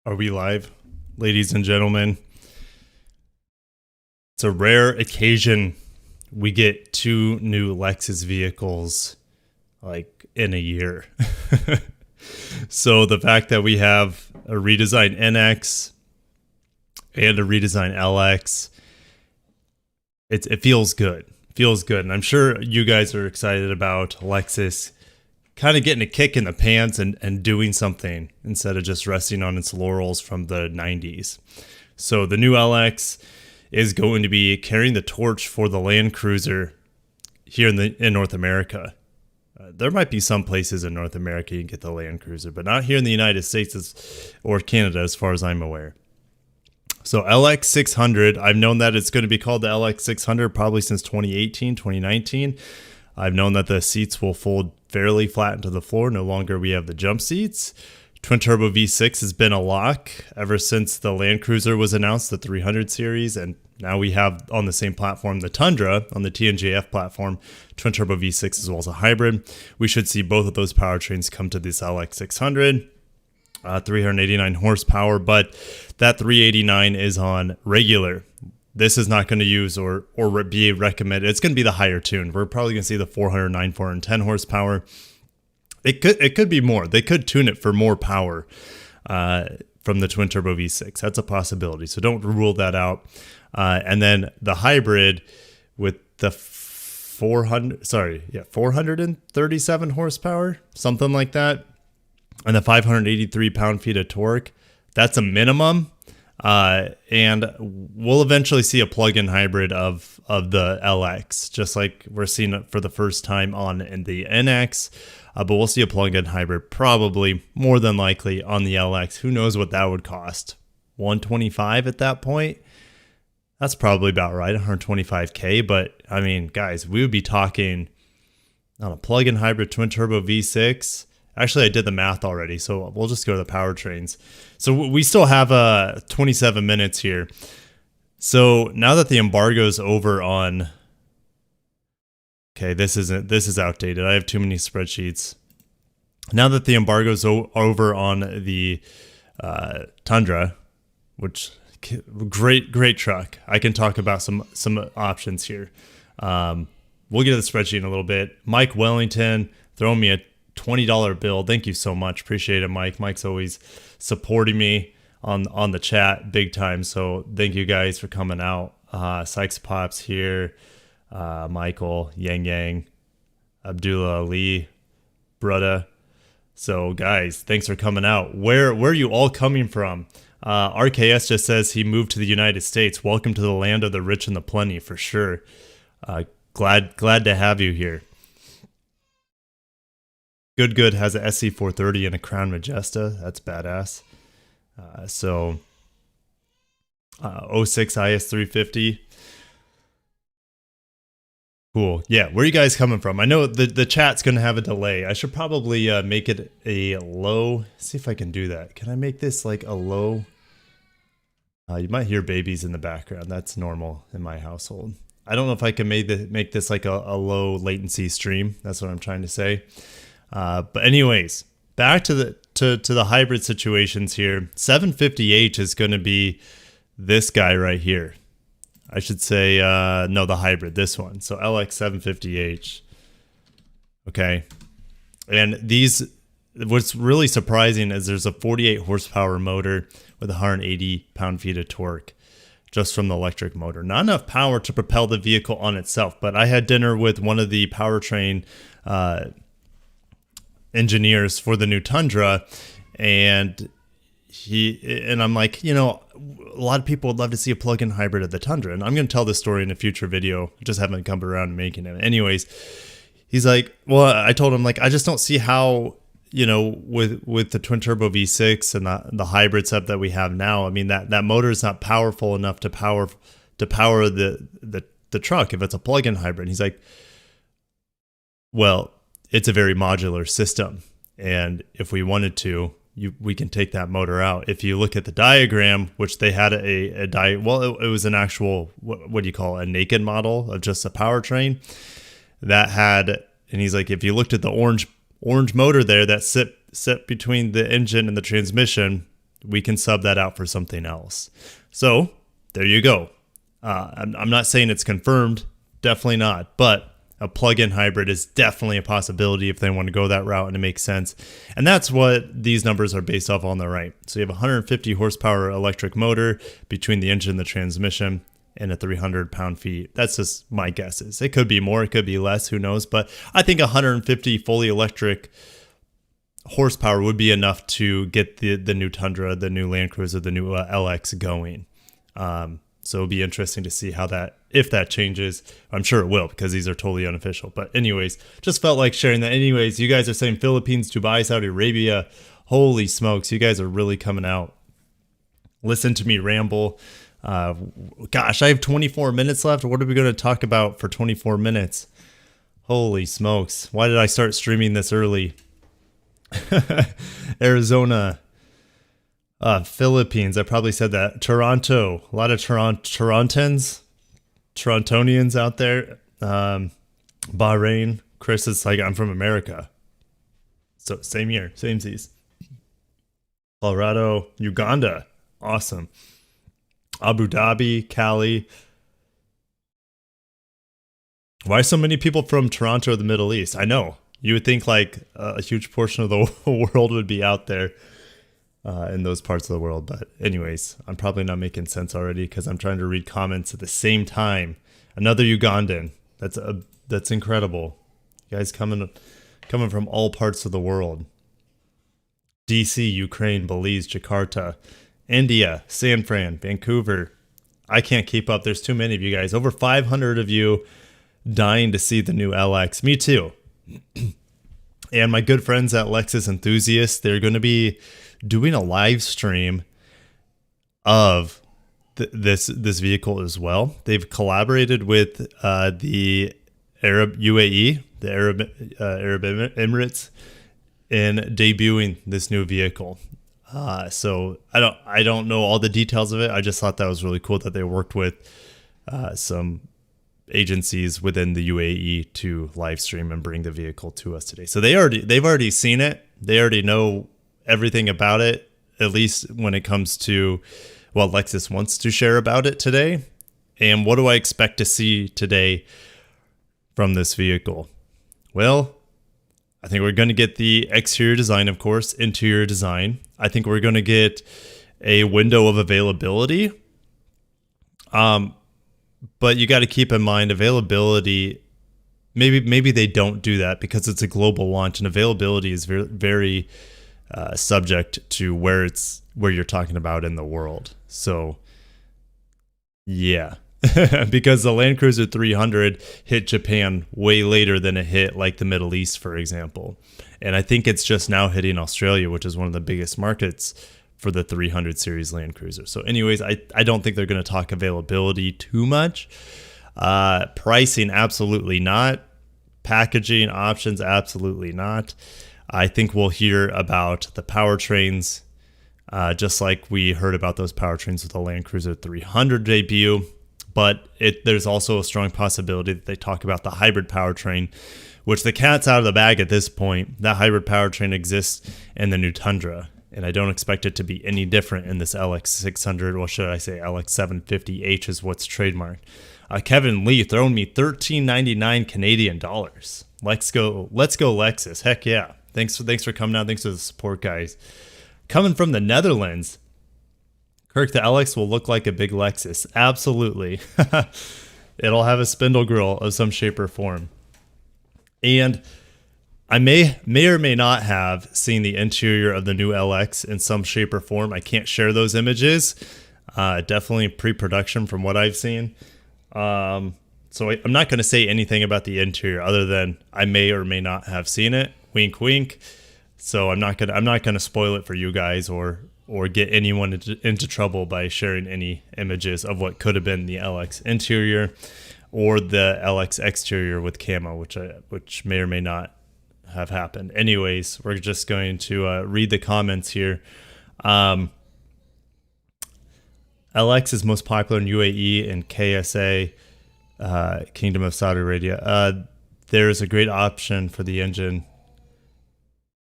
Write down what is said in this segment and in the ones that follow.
Are we live, ladies and gentlemen? It's a rare occasion we get two new Lexus vehicles like in a year. So the fact that we have a redesigned NX and a redesigned LX, it feels good. Feels good. And I'm sure you guys are excited about Lexus kind of getting a kick in the pants and doing something instead of just resting on its laurels from the 90s. So the new LX is going to be carrying the torch for the Land Cruiser here in North America. There might be some places in North America you can get the Land Cruiser, but not here in the United States or Canada as far as I'm aware. So LX 600, I've known that it's going to be called the LX 600 probably since 2018, 2019. I've known that the seats will fold fairly flat into the floor. No longer we have the jump seats. Twin turbo V6 has been a lock ever since the Land Cruiser was announced, the 300 series, and now we have on the same platform the Tundra on the TNGF platform, twin turbo V6 as well as a hybrid. We should see both of those powertrains come to this LX 600. 389 horsepower, but that 389 is on regular. This is not going to use or be recommended. It's going to be the higher tune. We're probably going to see the 409, 410 horsepower. It could be more. They could tune it for more power from the twin turbo V6. That's a possibility. So don't rule that out. And then the hybrid with the 437 horsepower, something like that, and the 583 pound-feet of torque. That's a minimum. And we'll eventually see a plug-in hybrid of the LX, just like we're seeing it for the first time on in the NX. But we'll see a plug-in hybrid probably more than likely on the LX. Who knows what that would cost? 125 at that point? That's probably about right, 125K. But I mean, guys, we would be talking on a plug-in hybrid twin turbo V6. Actually, I did the math already, so we'll just go to the powertrains. So we still have 27 minutes here. So now that the embargo is over on... Okay, this is outdated. I have too many spreadsheets. Now that the embargo is over on the Tundra, which great truck. I can talk about some options here. We'll get to the spreadsheet in a little bit. Mike Wellington throwing me a $20 bill. Thank you so much. Appreciate it, Mike. Mike's always supporting me on the chat big time. So thank you guys for coming out. Sykes Pops here. Michael, Yang, Abdullah Ali, Brutta. So guys, thanks for coming out. Where are you all coming from? RKS just says he moved to the United States. Welcome to the land of the rich and the plenty for sure. Glad to have you here. Good has a SC430 and a Crown Majesta. That's badass. 06 IS350. Cool. Yeah, where are you guys coming from? I know the chat's going to have a delay. I should probably make it a low. See if I can do that. Can I make this like a low? You might hear babies in the background. That's normal in my household. I don't know if I can make this like a low latency stream. That's what I'm trying to say. But anyways, back to the hybrid situations here. 750H is going to be this guy right here. I should say, no, the hybrid, this one. So LX 750H. Okay. And these, what's really surprising is there's a 48 horsepower motor with 180 pound-feet of torque just from the electric motor. Not enough power to propel the vehicle on itself, but I had dinner with one of the Powertrain engineers for the new Tundra, and I'm like, you know, a lot of people would love to see a plug-in hybrid of the Tundra, and I'm going to tell this story in a future video. I just haven't come around to making it. Anyways, he's like, well, I told him, like, I just don't see how, you know, with the twin turbo V6 and the hybrid setup that we have now. I mean, that motor is not powerful enough to power the truck if it's a plug-in hybrid. And he's like, well, it's a very modular system, and if we wanted to, we can take that motor out. If you look at the diagram, which they had it was an actual, what do you call it, a naked model of just a powertrain that had, and he's like, if you looked at the orange motor there that sit between the engine and the transmission, we can sub that out for something else. So there you go. I'm not saying it's confirmed, definitely not, but a plug-in hybrid is definitely a possibility if they want to go that route and it makes sense. And that's what these numbers are based off on the right. So you have a 150 horsepower electric motor between the engine and the transmission and a 300 pound-feet. That's just my guesses. It could be more, it could be less, who knows? But I think 150 fully electric horsepower would be enough to get the new Tundra, the new Land Cruiser, the new LX going. So it'll be interesting to see how if that changes. I'm sure it will because these are totally unofficial. But anyways, just felt like sharing that. Anyways, you guys are saying Philippines, Dubai, Saudi Arabia. Holy smokes, you guys are really coming out. Listen to me ramble. Gosh, I have 24 minutes left. What are we going to talk about for 24 minutes? Holy smokes. Why did I start streaming this early? Arizona. Philippines, I probably said that. Toronto, a lot of Torontonians out there. Bahrain. Chris is like, I'm from America. So same year, same seas. Colorado, Uganda, awesome. Abu Dhabi, Cali. Why so many people from Toronto or the Middle East? I know. You would think like a huge portion of the world would be out there. In those parts of the world. But anyways, I'm probably not making sense already because I'm trying to read comments at the same time. Another Ugandan. That's incredible. You guys coming from all parts of the world. DC, Ukraine, Belize, Jakarta, India, San Fran, Vancouver. I can't keep up. There's too many of you guys. Over 500 of you dying to see the new LX. Me too. And my good friends at Lexus Enthusiasts, they're going to be doing a live stream of this vehicle as well. They've collaborated with the Arab UAE, the Arab Emirates, in debuting this new vehicle. So I don't know all the details of it. I just thought that was really cool that they worked with some agencies within the UAE to live stream and bring the vehicle to us today. So they've already seen it. They already know everything about it, at least when it comes to what Lexus wants to share about it today. And what do I expect to see today from this vehicle? Well, I think we're going to get the exterior design, of course, interior design. I think we're going to get a window of availability. But you got to keep in mind availability. Maybe they don't do that because it's a global launch and availability is very, very subject to where you're talking about in the world. So yeah, because the Land Cruiser 300 hit Japan way later than it hit like the Middle East, for example. And I think it's just now hitting Australia, which is one of the biggest markets for the 300 series Land Cruiser. So anyways, I don't think they're going to talk availability too much. Pricing, absolutely not. Packaging options, absolutely not. I think we'll hear about the powertrains, just like we heard about those powertrains with the Land Cruiser 300 debut. But there's also a strong possibility that they talk about the hybrid powertrain, which the cat's out of the bag at this point. That hybrid powertrain exists in the new Tundra, and I don't expect it to be any different in this LX 600, or should I say LX 750H is what's trademarked. Kevin Lee throwing me $13.99 Canadian dollars. Let's go Lexus. Heck yeah. Thanks for coming out. Thanks for the support, guys. Coming from the Netherlands, Kirk, the LX will look like a big Lexus. Absolutely. It'll have a spindle grille of some shape or form. And I may or may not have seen the interior of the new LX in some shape or form. I can't share those images. Definitely pre-production from what I've seen. So I'm not going to say anything about the interior other than I may or may not have seen it. Wink, wink. So I'm not gonna spoil it for you guys or get anyone into trouble by sharing any images of what could have been the LX interior or the LX exterior with camo, which may or may not have happened. Anyways, we're just going to read the comments here. LX is most popular in UAE and KSA, Kingdom of Saudi Arabia. There is a great option for the engine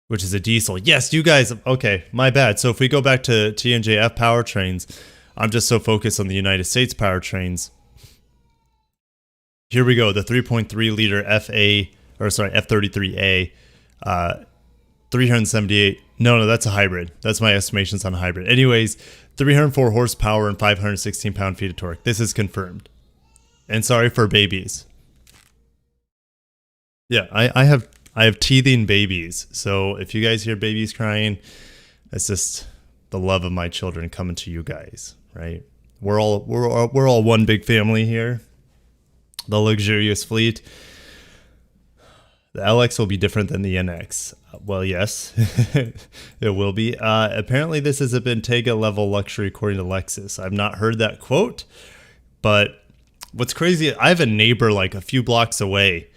which is a diesel. Yes, you guys. Okay, my bad. So if we go back to TNJF powertrains, I'm just so focused on the United States powertrains. Here we go. The 3.3 liter F33A, 378. No, that's a hybrid. That's my estimations on a hybrid. Anyways, 304 horsepower and 516 pound-feet of torque. This is confirmed. And sorry for babies. Yeah, I have teething babies. So if you guys hear babies crying, it's just the love of my children coming to you guys, right? We're all one big family here. The luxurious fleet. The LX will be different than the NX. Well, yes, it will be. Apparently, this is a Bentayga level luxury according to Lexus. I've not heard that quote, but what's crazy, I have a neighbor like a few blocks away.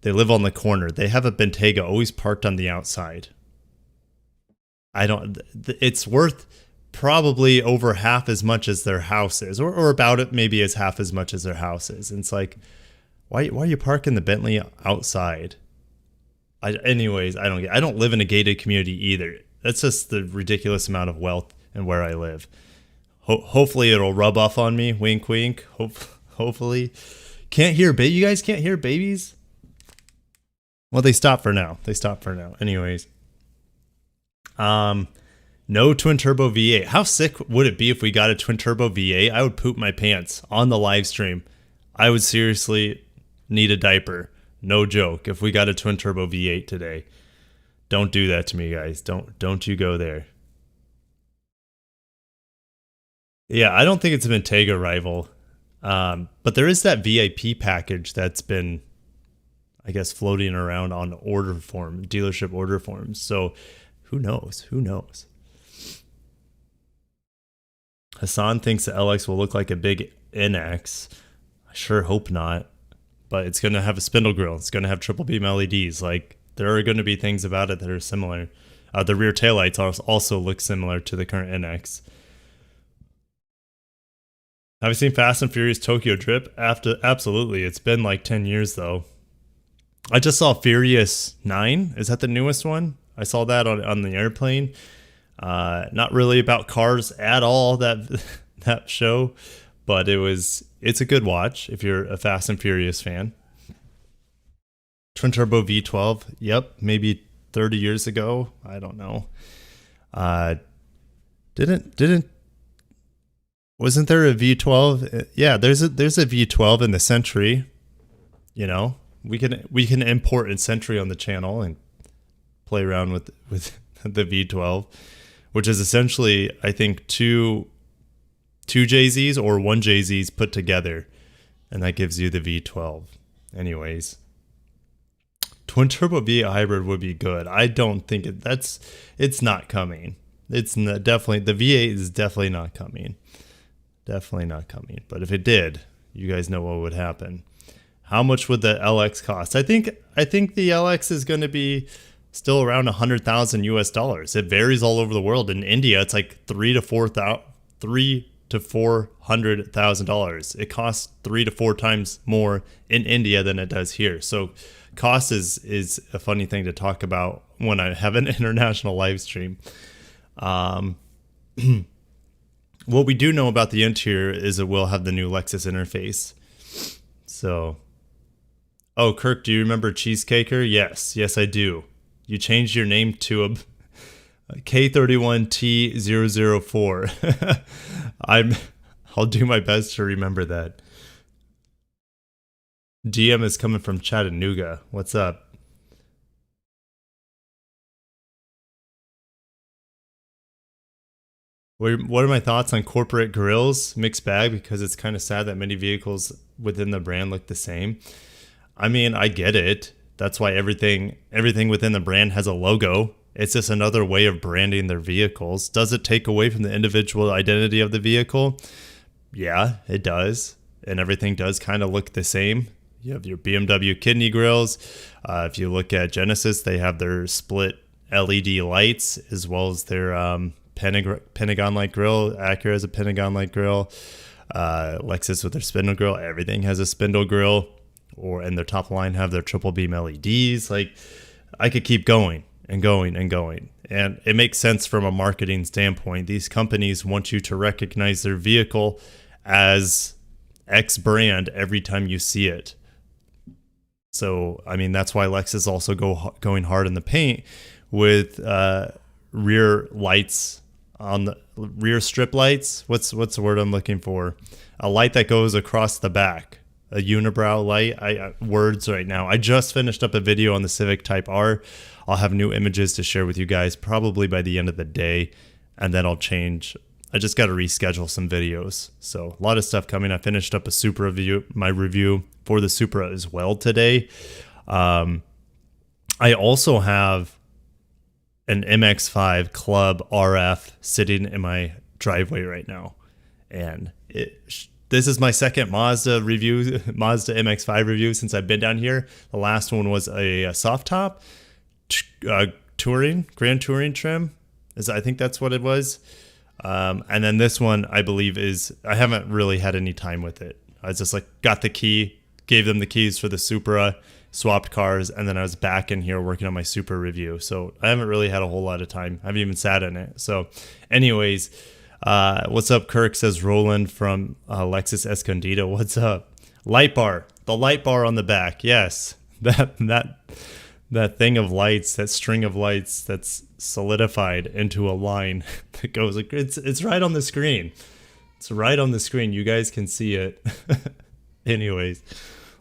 They live on the corner. They have a Bentayga always parked on the outside. It's worth probably over half as much as their house is, or about it maybe as half as much as their house is. And it's like, why are you parking the Bentley outside? Anyways, I don't live in a gated community either. That's just the ridiculous amount of wealth and where I live. Hopefully it'll rub off on me. Wink, wink. Hopefully. You guys can't hear babies? Well, they stopped for now. Anyways. No twin turbo V8. How sick would it be if we got a twin turbo V8? I would poop my pants on the live stream. I would seriously need a diaper. No joke. If we got a twin turbo V8 today, don't do that to me, guys. Don't you go there. Yeah, I don't think it's a Bentayga rival. But there is that VIP package that's been, I guess, floating around on order form, dealership order forms. So who knows? Hassan thinks the LX will look like a big NX. I sure hope not. But it's going to have a spindle grille. It's going to have triple beam LEDs. Like, there are going to be things about it that are similar. The rear taillights also look similar to the current NX. Have you seen Fast and Furious Tokyo Drift? Absolutely. It's been like 10 years, though. I just saw Furious 9. Is that the newest one? I saw that on the airplane. Not really about cars at all, that show. But it's a good watch if you're a Fast and Furious fan. Twin turbo V12. Yep, maybe 30 years ago. I don't know. Wasn't there a V12? Yeah, there's a V12 in the Century. You know, we can import a Century on the channel and play around with the V12, which is essentially, I think, two JZs or one JZ's put together, and that gives you the V12. Anyways, twin turbo V8 hybrid would be good. I don't think it's not coming. Definitely the V8 is definitely not coming. But if it did, you guys know what would happen. How much would the LX cost? I think the LX is going to be still around $100,000 US. It varies all over the world. In India, it's like $300,000 to $400,000. It costs 3 to 4 times more in India than it does here. So cost is a funny thing to talk about when I have an international live stream. What we do know about the interior is it will have the new Lexus interface. So, oh, Kirk, do you remember Cheesecaker? Yes, I do. You changed your name to a K31T004. I'll do my best to remember that. DM is coming from Chattanooga. What's up? What are my thoughts on corporate grills? Mixed bag, because it's kind of sad that many vehicles within the brand look the same. I mean, I get it. That's why everything within the brand has a logo. It's just another way of branding their vehicles. Does it take away from the individual identity of the vehicle? Yeah, it does. And everything does kind of look the same. You have your BMW kidney grills. If you look at Genesis, they have their split LED lights as well as their Pentagon-like grill. Acura has a Pentagon-like grill. Lexus with their spindle grill. Everything has a spindle grill. And their top line have their triple beam LEDs. Like, I could keep going. and going and going. And it makes sense from a marketing standpoint. These companies want you to recognize their vehicle as X brand every time you see it. So, I mean, that's why Lexus also going hard in the paint with rear lights on the rear strip lights. What's the word I'm looking for? A light that goes across the back. A unibrow light. Words right now. I just finished up a video on the Civic Type R. I'll have new images to share with you guys probably by the end of the day, and then I'll change. I just got to reschedule some videos. So a lot of stuff coming. I finished up a Supra review, my review for the Supra as well today. I also have an MX-5 Club RF sitting in my driveway right now, and this is my second Mazda MX-5 review since I've been down here. The last one was a soft top Grand Touring trim. I think that's what it was. And then this one, I believe, I haven't really had any time with it. I was just like, got the key, gave them the keys for the Supra, swapped cars, and then I was back in here working on my Supra review. So I haven't really had a whole lot of time. I haven't even sat in it. So anyways, what's up, Kirk, says Roland from Lexus Escondido. What's up? Light bar. The light bar on the back. Yes. That thing of lights, that string of lights that's solidified into a line that goes, it's right on the screen. It's right on the screen. You guys can see it. Anyways,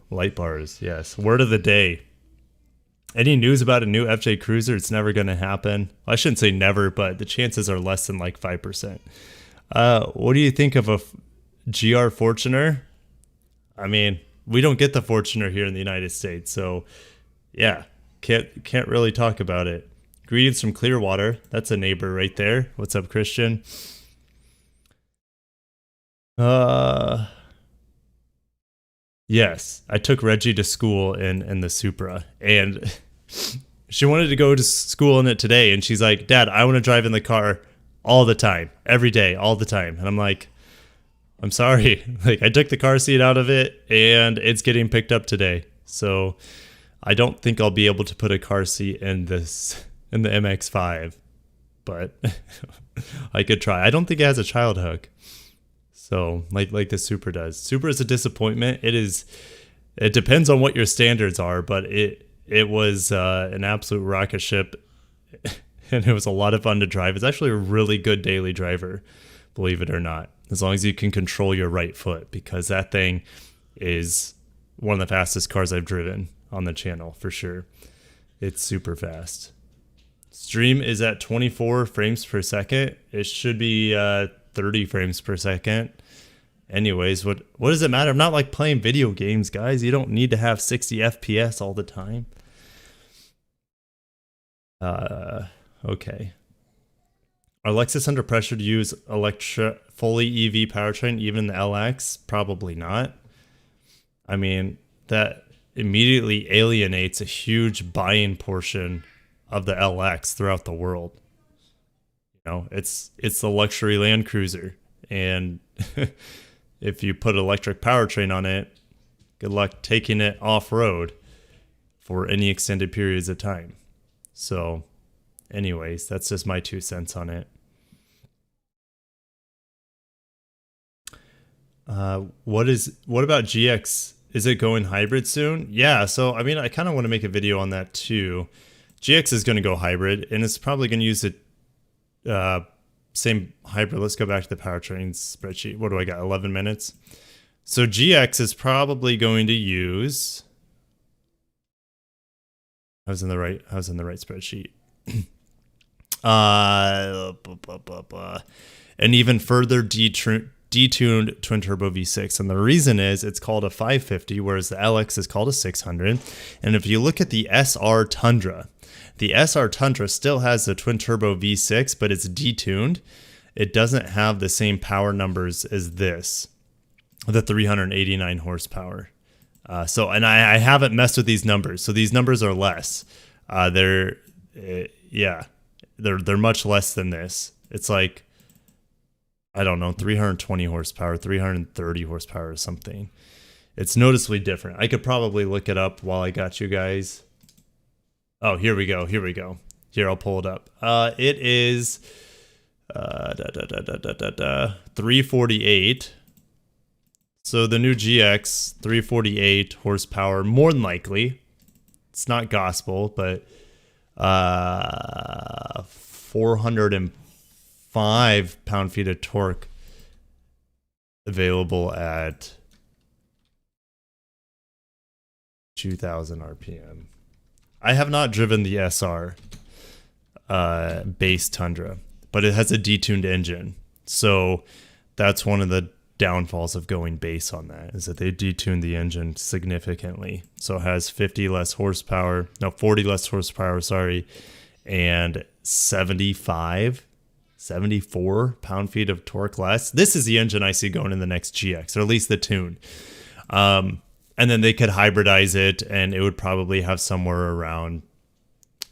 light bars. Yes. Word of the day. Any news about a new FJ Cruiser? It's never going to happen. I shouldn't say never, but the chances are less than like 5%. What do you think of a GR Fortuner? I mean, we don't get the Fortuner here in the United States, so yeah, can't really talk about it. Greetings from Clearwater. That's a neighbor right there. What's up, Christian? Yes, I took Reggie to school in the Supra, and she wanted to go to school in it today, and she's like, Dad, I want to drive in the car all the time, every day, all the time. And I'm like, I'm sorry. Like, I took the car seat out of it, and it's getting picked up today. So I don't think I'll be able to put a car seat in the MX-5, but I could try. I don't think it has a child hook. So like the Supra does. Supra is a disappointment. It depends on what your standards are, but it was an absolute rocket ship, and it was a lot of fun to drive. It's actually a really good daily driver, believe it or not, as long as you can control your right foot, because that thing is one of the fastest cars I've driven on the channel for sure. It's super fast. Stream is at 24 frames per second. It should be 30 frames per second. Anyways, what does it matter? I'm not like playing video games, guys. You don't need to have 60 FPS all the time. Okay. Are Lexus under pressure to use fully EV powertrain, even the LX? Probably not. I mean, that immediately alienates a huge buying portion of the LX throughout the world. You know, it's the luxury Land Cruiser, and if you put electric powertrain on it, good luck taking it off-road for any extended periods of time. So anyways, that's just my 2 cents on it. What about GX? Is it going hybrid soon? Yeah, so I mean, I kind of want to make a video on that too. GX is going to go hybrid, and it's probably going to use the same hybrid. Let's go back to the powertrain spreadsheet. What do I got? 11 minutes. So GX is probably going to use. I was in the right spreadsheet. An even further detuned twin turbo V6, and the reason is it's called a 550, whereas the LX is called a 600. And if you look at the SR Tundra, the SR Tundra still has the twin turbo V6, but it's detuned. It doesn't have the same power numbers as this, the 389 horsepower. And I haven't messed with these numbers, so these numbers are less. They're much less than this. It's like, I don't know, 320 horsepower, 330 horsepower or something. It's noticeably different. I could probably look it up while I got you guys. Oh, here we go. Here, I'll pull it up. It is 348. So the new GX, 348 horsepower, more than likely. It's not gospel, but 405 pound-feet of torque available at 2,000 RPM. I have not driven the SR base Tundra, but it has a detuned engine. So that's one of the downfalls of going base on that, is that they detuned the engine significantly. So it has 40 less horsepower, sorry, and 74 pound-feet of torque less. This is the engine I see going in the next GX, or at least the tune. And then they could hybridize it, and it would probably have somewhere around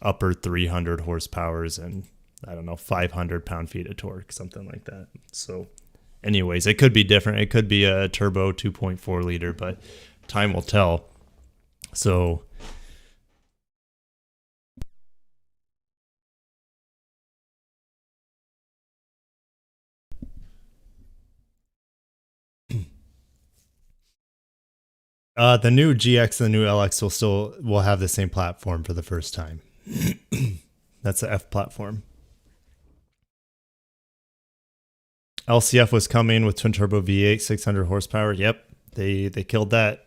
upper 300 horsepowers and, I don't know, 500 pound-feet of torque, something like that. So anyways, it could be different. It could be a turbo 2.4 liter, but time will tell. So the new GX and the new LX will have the same platform for the first time. That's the F platform. LCF was coming with twin turbo V8, 600 horsepower. Yep, they killed that.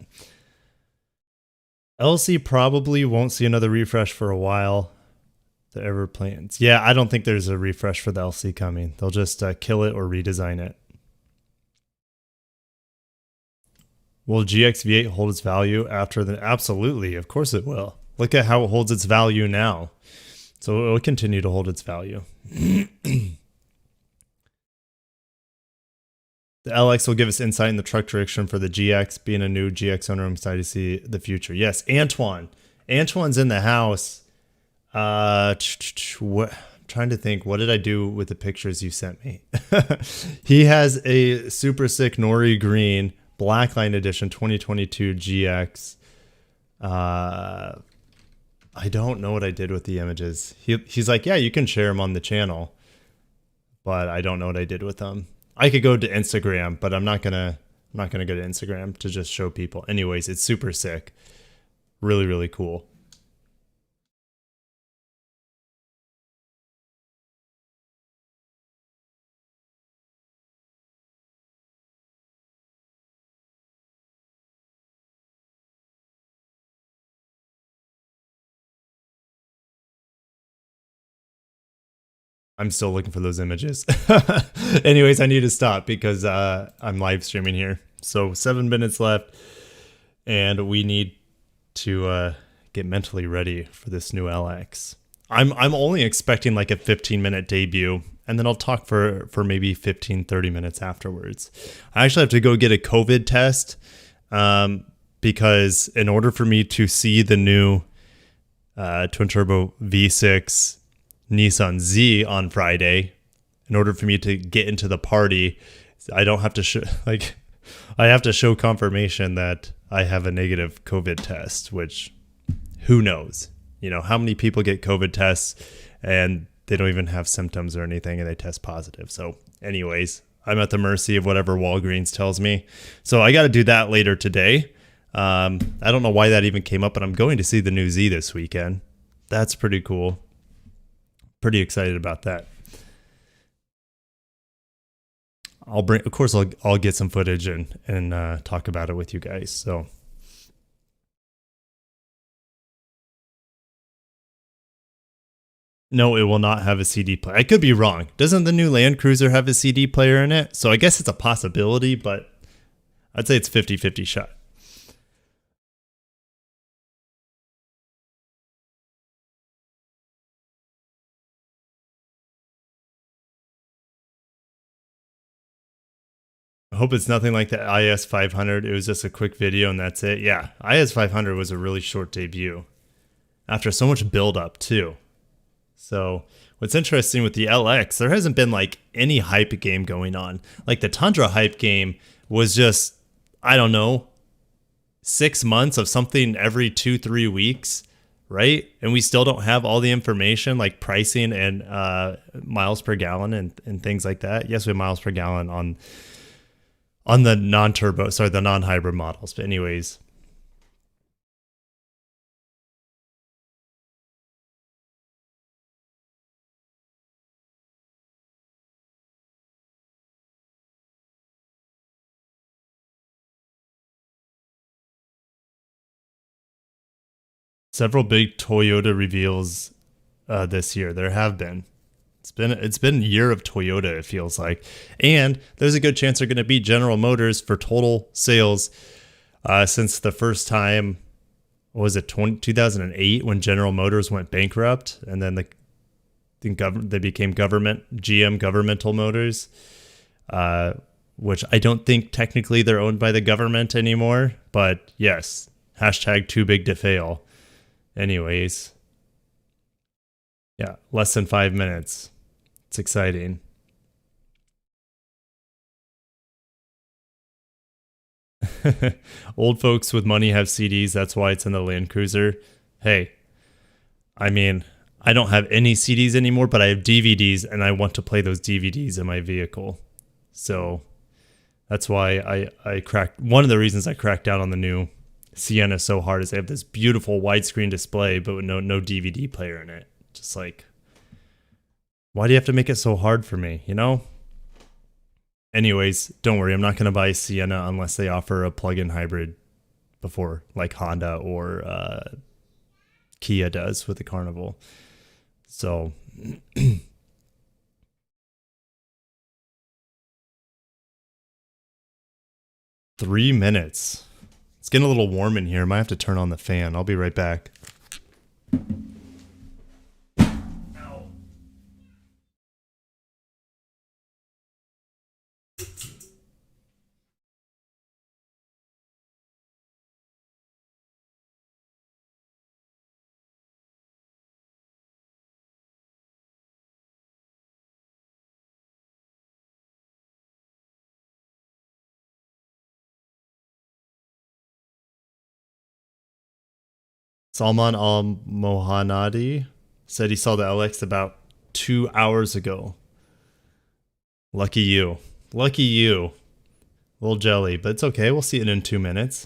LC probably won't see another refresh for a while. The ever plans. Yeah, I don't think there's a refresh for the LC coming. They'll just kill it or redesign it. Will GX V8 hold its value after the... Absolutely, of course it will. Look at how it holds its value now. So it will continue to hold its value. The LX will give us insight in the truck direction for the GX. Being a new GX owner, I'm excited to see the future. Yes, Antoine. Antoine's in the house. Trying to think, what did I do with the pictures you sent me? He has a super sick Nori green Blackline Edition 2022 GX. I don't know what I did with the images. He's like, yeah, you can share them on the channel, but I don't know what I did with them. I could go to Instagram, but I'm not gonna go to Instagram to just show people. Anyways, it's super sick. Really, really cool. I'm still looking for those images. Anyways, I need to stop because I'm live streaming here. So 7 minutes left, and we need to get mentally ready for this new LX. I'm only expecting like a 15-minute debut, and then I'll talk for maybe 15-30 minutes afterwards. I actually have to go get a COVID test because in order for me to see the new twin turbo V6 Nissan Z on Friday, in order for me to get into the party, I don't have to show I have to show confirmation that I have a negative COVID test, which who knows? You know, how many people get COVID tests and they don't even have symptoms or anything and they test positive. So anyways, I'm at the mercy of whatever Walgreens tells me. So I got to do that later today. I don't know why that even came up, but I'm going to see the new Z this weekend. That's pretty cool. Pretty excited about that. Of course, I'll get some footage and talk about it with you guys. So, no, it will not have a CD player. I could be wrong. Doesn't the new Land Cruiser have a CD player in it? So I guess it's a possibility, but I'd say it's 50-50 shot. I hope it's nothing like the IS 500. It was just a quick video and that's it. Yeah, IS 500 was a really short debut after so much build up too. So what's interesting with the LX, there hasn't been like any hype game going on. Like the Tundra hype game was just, I don't know, 6 months of something every 2-3 weeks. right? And we still don't have all the information like pricing and miles per gallon and things like that. Yes, we have miles per gallon on the the non-hybrid models. But anyways, several big Toyota reveals this year. There have been. It's been a year of Toyota, it feels like. And there's a good chance they're going to beat General Motors for total sales since the first time, what was it, 2008 when General Motors went bankrupt, and then they became GM Governmental Motors, which I don't think technically they're owned by the government anymore. But yes, hashtag too big to fail. Anyways, yeah, less than 5 minutes. It's exciting. Old folks with money have CDs. That's why it's in the Land Cruiser. Hey, I mean, I don't have any CDs anymore, but I have DVDs, and I want to play those DVDs in my vehicle. So that's why I cracked. One of the reasons I cracked down on the new Sienna so hard is they have this beautiful widescreen display, but with no DVD player in it. Just like, why do you have to make it so hard for me, you know? Anyways, don't worry. I'm not going to buy a Sienna unless they offer a plug-in hybrid before, like Honda or Kia does with the Carnival. So 3 minutes. It's getting a little warm in here. Might have to turn on the fan. I'll be right back. Ow. Salman Al Mohanadi said he saw the LX about 2 hours ago. Lucky you. Lucky you. A little jelly, but it's okay. We'll see it in 2 minutes.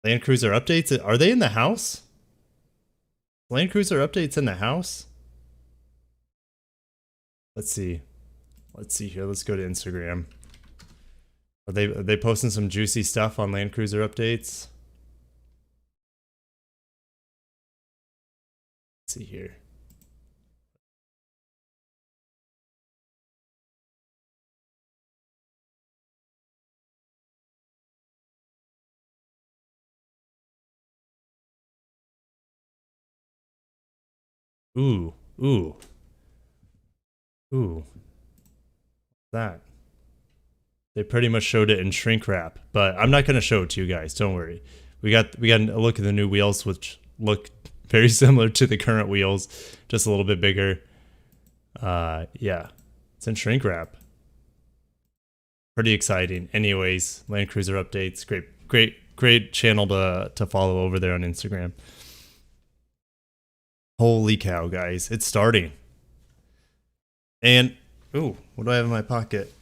Land Cruiser updates? Are they in the house? Land Cruiser updates in the house? Let's see. Let's see here. Let's go to Instagram. Are they posting some juicy stuff on Land Cruiser updates? Let's see here. Ooh, ooh, ooh. That. They pretty much showed it in shrink wrap, but I'm not going to show it to you guys. Don't worry. We got a look at the new wheels, which look very similar to the current wheels, just a little bit bigger. Yeah, it's in shrink wrap. Pretty exciting. Anyways, Land Cruiser updates. Great channel to follow over there on Instagram. Holy cow, guys. It's starting. And, ooh, what do I have in my pocket?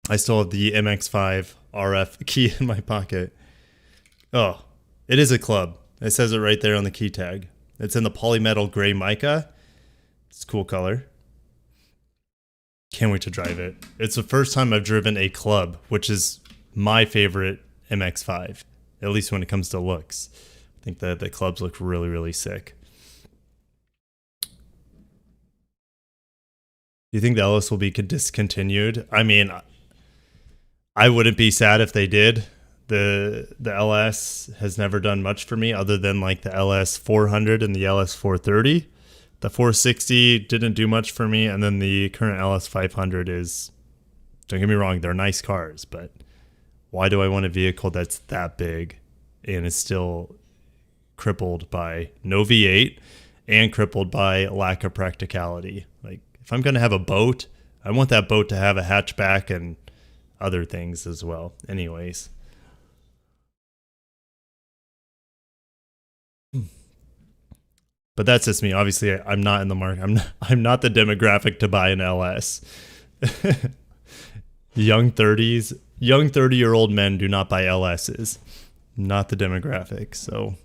I still have the MX-5 RF key in my pocket. Oh, it is a club. It says it right there on the key tag. It's in the polymetal gray mica. It's a cool color. Can't wait to drive it. It's the first time I've driven a club, which is my favorite MX-5, at least when it comes to looks. I think that the clubs look really, really sick. Do you think the LS will be discontinued? I mean, I wouldn't be sad if they did. The LS has never done much for me other than like the LS 400 and the LS 430. The 460 didn't do much for me, and then the current LS 500 is, don't get me wrong, they're nice cars, but why do I want a vehicle that's that big and is still crippled by no V8 and crippled by lack of practicality? Like, if I'm going to have a boat, I want that boat to have a hatchback and other things as well. Anyways. But that's just me. Obviously, I'm not in the market. I'm not the demographic to buy an LS. Young 30-year-old men do not buy LSs. Not the demographic. So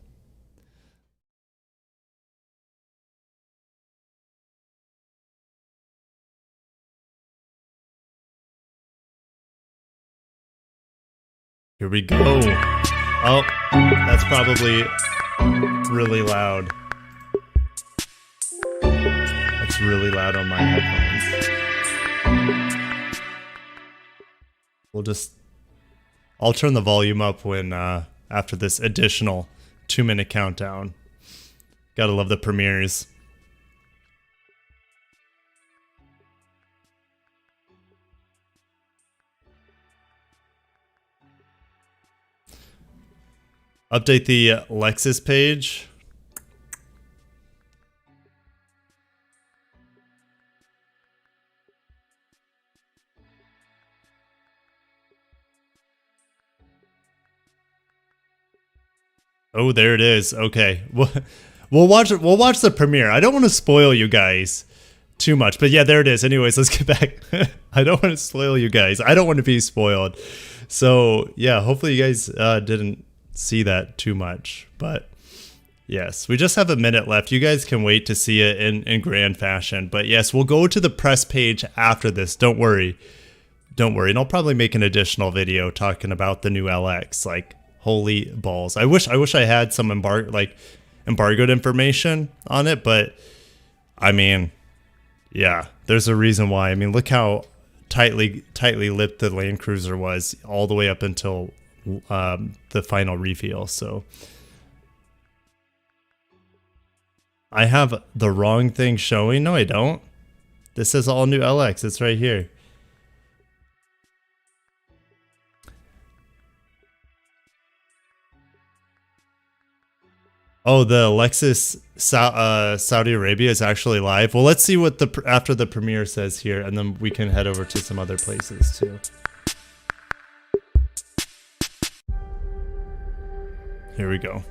here we go. Oh, that's probably really loud. That's really loud on my headphones. I'll turn the volume up when after this additional 2-minute countdown. Gotta love the premieres. Update the Lexus page. Oh, there it is. Okay, we'll watch it. We'll watch the premiere. I don't want to spoil you guys too much, but yeah, there it is. Anyways, let's get back. I don't want to spoil you guys. I don't want to be spoiled. So yeah, hopefully you guys didn't see that too much, but yes, we just have a minute left. You guys can wait to see it in grand fashion. But yes, we'll go to the press page after this. Don't worry. And I'll probably make an additional video talking about the new LX. Like, holy balls. I wish I had some embargoed information on it, but I mean, yeah, there's a reason why. I mean, look how tightly lipped the Land Cruiser was all the way up until the final reveal. So I have the wrong thing showing. No, I don't. This says all new LX. It's right here. Oh, the Lexus Saudi Arabia is actually live. Well, let's see what after the premiere says here, and then we can head over to some other places too. Here we go.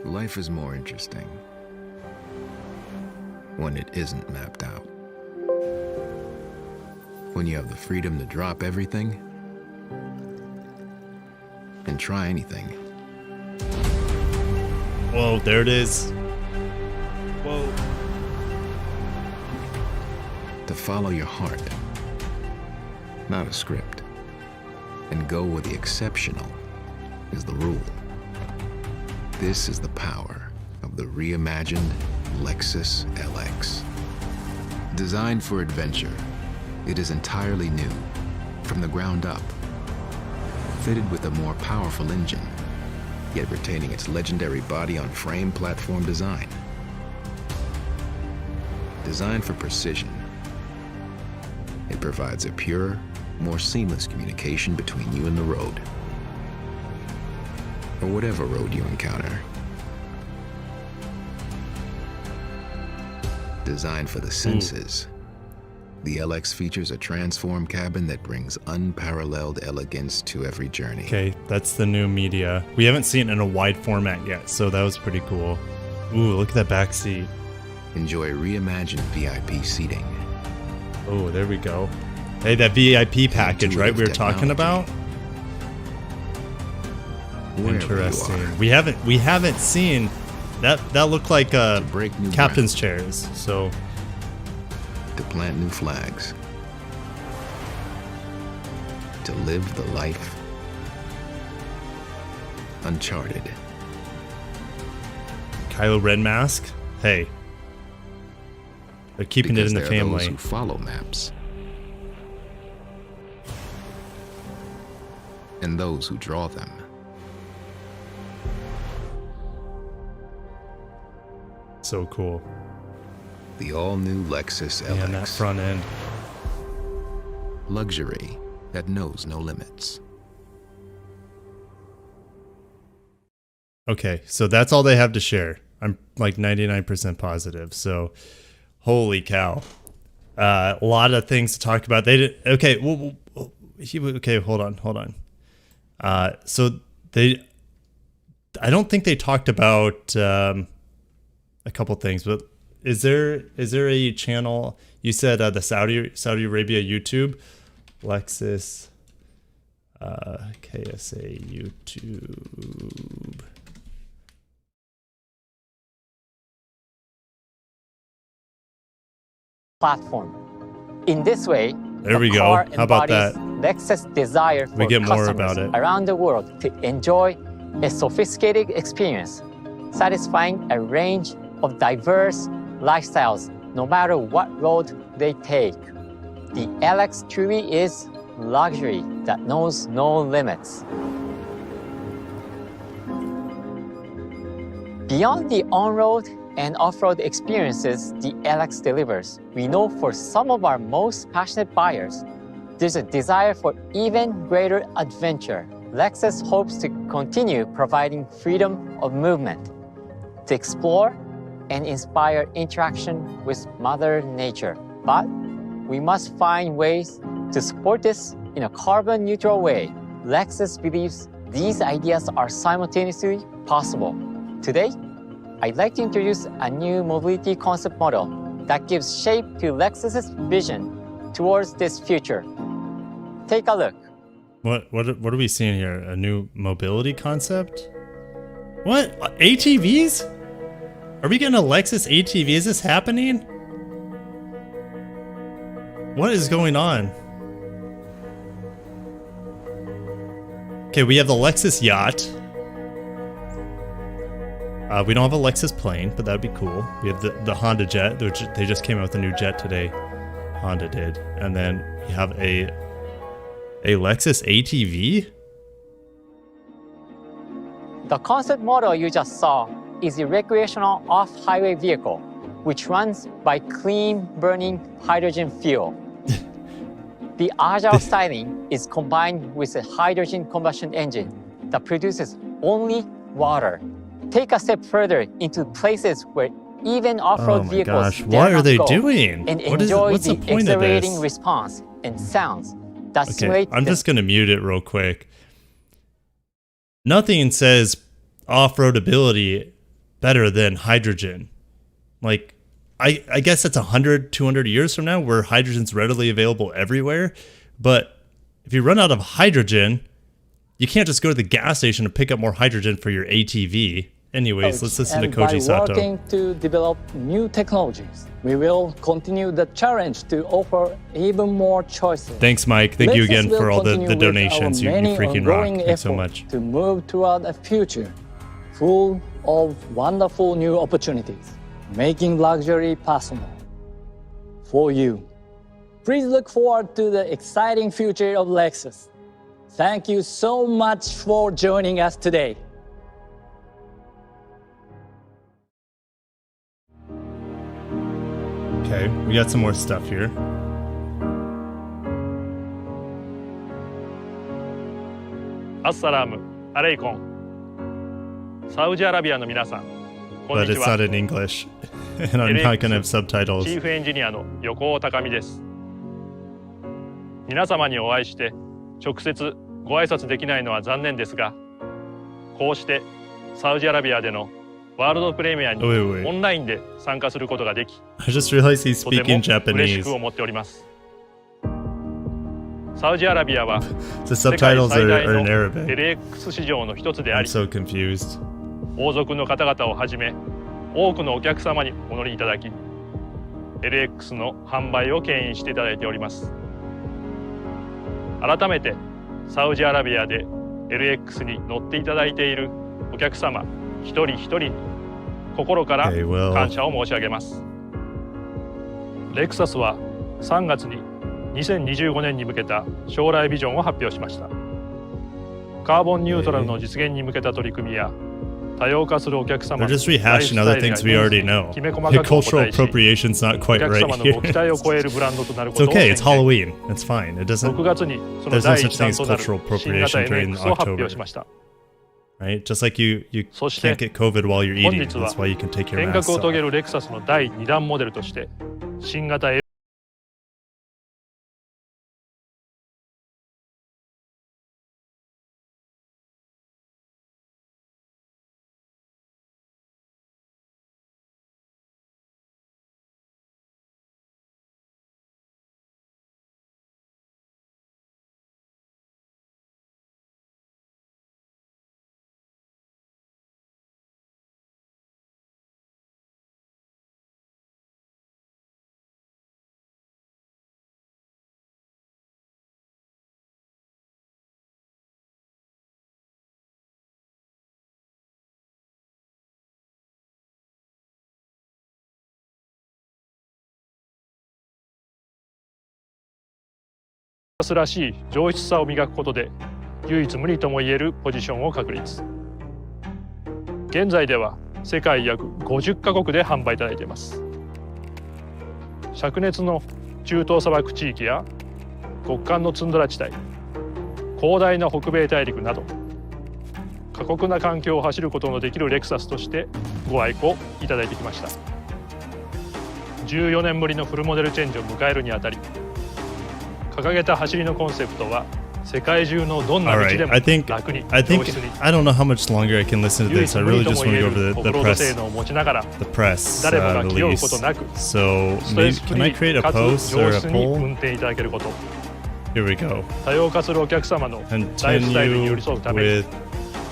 Life is more interesting when it isn't mapped out. When you have the freedom to drop everything and try anything. Whoa, there it is. Whoa. To follow your heart, not a script, and go where the exceptional is the rule. This is the power of the reimagined Lexus LX. Designed for adventure, it is entirely new, from the ground up, fitted with a more powerful engine, yet retaining its legendary body-on-frame platform design. Designed for precision, it provides a pure, more seamless communication between you and the road, or whatever road you encounter. Designed for the senses, the LX features a transform cabin that brings unparalleled elegance to every journey. Okay, that's the new media. We haven't seen it in a wide format yet, so that was pretty cool. Ooh, look at that back seat. Enjoy reimagined VIP seating. Oh, there we go. Hey, that VIP package, right? We were talking about. Interesting. We haven't seen that. That looked like captain's chairs. So. To plant new flags, to live the life uncharted. Kylo Ren mask. Hey, they're keeping it in the family. Those who follow maps, and those who draw them. So cool. The all-new Lexus LX. And that front end. Luxury that knows no limits. Okay, so that's all they have to share. I'm like 99% positive. So, holy cow. A lot of things to talk about. They did okay. Okay, hold on. So I don't think they talked about a couple things, but is there a channel? You said the Saudi Arabia YouTube, Lexus, KSA YouTube. Platform. In this way, there we go. How about that? Lexus' desire for we get more customers about it around the world to enjoy a sophisticated experience, satisfying a range of diverse lifestyles, no matter what road they take. The LX truly is luxury that knows no limits. Beyond the on-road and off-road experiences the LX delivers, we know for some of our most passionate buyers, there's a desire for even greater adventure. Lexus hopes to continue providing freedom of movement, to explore and inspire interaction with Mother Nature. But we must find ways to support this in a carbon-neutral way. Lexus believes these ideas are simultaneously possible. Today, I'd like to introduce a new mobility concept model that gives shape to Lexus's vision towards this future. Take a look. What are we seeing here? A new mobility concept? What? ATVs? Are we getting a Lexus ATV? Is this happening? What is going on? Okay, we have the Lexus yacht. We don't have a Lexus plane, but that'd be cool. We have the Honda Jet, which they just came out with a new jet today. Honda did. And then we have a Lexus ATV? The concept model you just saw is a recreational off-highway vehicle, which runs by clean-burning hydrogen fuel. The agile styling is combined with a hydrogen combustion engine that produces only water. Take a step further into places where even off-road vehicles what are they doing? And enjoy what's the point exhilarating of this? response and sounds that Okay, simulate I'm just gonna mute it real quick. Nothing says off-road ability better than hydrogen. Like, I guess that's 100, 200 years from now where hydrogen's readily available everywhere. But if you run out of hydrogen, you can't just go to the gas station to pick up more hydrogen for your ATV. Anyways, let's listen to Koji Sato. By working to develop new technologies, we will continue the challenge to offer even more choices. Thanks, Mike. Thank you again for all the donations. You freaking rock. Thanks so much. To move toward a future full of wonderful new opportunities, making luxury possible for you. Please look forward to the exciting future of Lexus. Thank you so much for joining us today. Okay, we got some more stuff here. Assalamu alaikum. サウジアラビアの皆さん、こん But にち it's は。 not in English, and I'm not gonna have subtitles. チーフエンジニアの横尾高美です。皆様にお会いして直接ご挨拶できないのは残念ですが、こうしてサウジアラビアでのワールドプレミアにオンラインで参加することができ、 I just realized he's とて speaking も嬉し Japanese. く思っております。サウジアラビアは The 世界 subtitles 最 are 大 in の Arabic. LX 市場の一つであ I'm り、 so confused. 王族の方々をはじめ多くのお客様にお乗りいただき LX の販売を牽引していただいております。改めてサウジアラビアで LX に乗っていただいているお客様一人一人に心から Okay, well. 感謝を申し上げます。レクサスは3月に2025年に向けた将来ビジョンを発表しました。カーボンニュートラルの実現に向けた取り組みや多様化するお客様 They're just rehashing other things we already know. きめ細 The かくお cultural 答えし、 appropriation's not お quite 客 right 様のご期待 here. を超えるブランドとなるこ It's とを okay, 宣 it's 言。 Halloween. It's fine. It doesn't. 6月にその There's no 第 such 一 thing 弾 as となる cultural 新型 appropriation during MX を発表 October. しました。right? Just like you そして can't get COVID while you're 本 eating. 日は That's why you can take your 変 mask 革を遂げ off. るレクサスの第2弾モデルとして新型 L X らしい上質さを磨くことで唯一無二ともいえるポジションを確立。現在では世界約50カ国で販売いただいています。灼熱の中東砂漠地域や極寒のツンドラ地帯、広大な北米大陸など過酷な環境を走ることのできるレクサスとしてご愛顧いただいてきました。14年ぶりのフルモデルチェンジを迎えるにあたり、掲げた走りのコンセプトは世界中のどんな All 道 right. でも I think 楽に I 上 think 質に I don't know how much longer I can listen to 唯 this. 一 I 無 really 二と just も want い to え go る over オ the フロード press 性能を持ちながら the press 誰もが気負う release. ことなく So ストレ maybe, スフ can I リ create a ーかつ post 上 or a 質に poll? 運転いただけること、 Here we go. 多様化するお客様のライフスタイルに寄 Continue り添うために with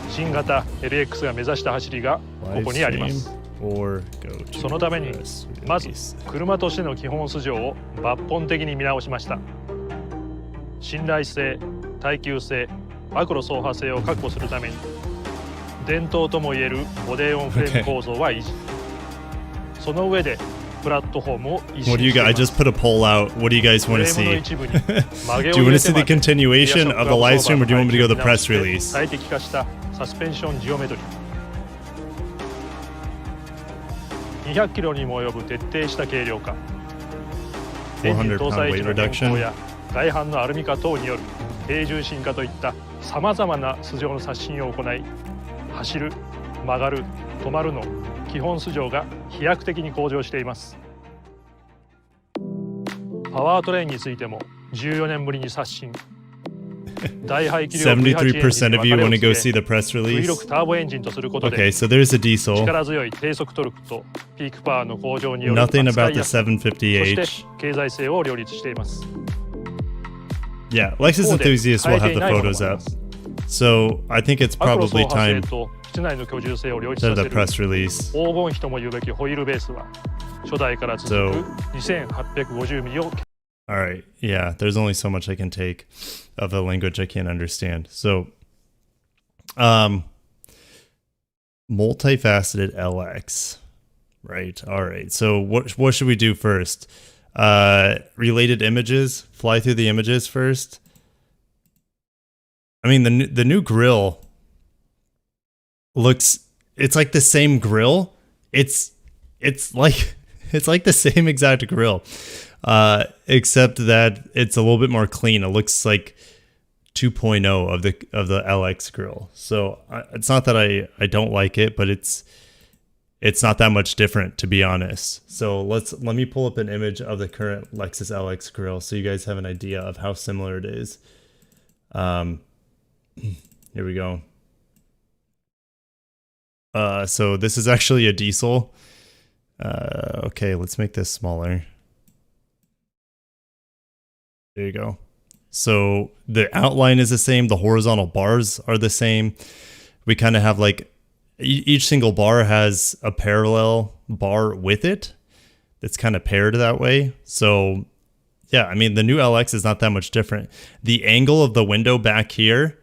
新型 LX が目指した走りがこ live こにありま stream す。 or go to そのために press まず release. 車としての基本素性を抜本的に見直しました。信頼性、耐久性、マクロ走破性を確保するために伝統ともいえるボディオンフレーム構造は維持。その上でプラットフォームを一 What 新 do you して guys? い I ます。 just put a poll out. What do you guys フ want レ to ームの see? 一部に曲げ Do を you 入 want れ to て see ま the で continuation of the live stream, or do you want me to go to the press 最 release? 適化したサスペンションジオメトリー、200キロにも及ぶ徹底した軽量化、エンジン搭載時の変更や外板のアルミ化等による低重心化といったさまざまな素性の刷新を行い、走る、曲がる、止まるの基本素性が飛躍的に向上しています。パワートレインについても14年ぶりに刷新。大排気量 73% of you want to go see the press release. V6 ターボエンジンとすることで Okay, so there's a diesel. 力強い低速トルクとピークパワーの向上による Nothing 扱 about い the やすさ、そして 750H. 経済性を両立しています。 Yeah, Lexus 一方で enthusiasts will 変 have えて the いないものも photos ありま up. す。 So I think it's マクロ probably 走破性 time と室内の居住性を両立 to さ have せ the る press release. 黄金比とも言うべきホイールベースは初代から続く 2850mm を All right. Yeah, there's only so much I can take of a language I can't understand. So, multifaceted LX. Right. All right. So what should we do first? Related images. Fly through the images first. I mean, the new grill looks. It's like the same grill. It's like it's like the same exact grill. Except that it's a little bit more clean. It looks like 2.0 of the LX grill. So it's not that I don't like it, but it's not that much different, to be honest. So let me pull up an image of the current Lexus LX grill so you guys have an idea of how similar it is. Here we go. So this is actually a diesel. Okay, let's make this smaller. There you go. So the outline is the same. The horizontal bars are the same. We kind of have like each single bar has a parallel bar with it. That's kind of paired that way. So yeah, I mean, the new LX is not that much different. The angle of the window back here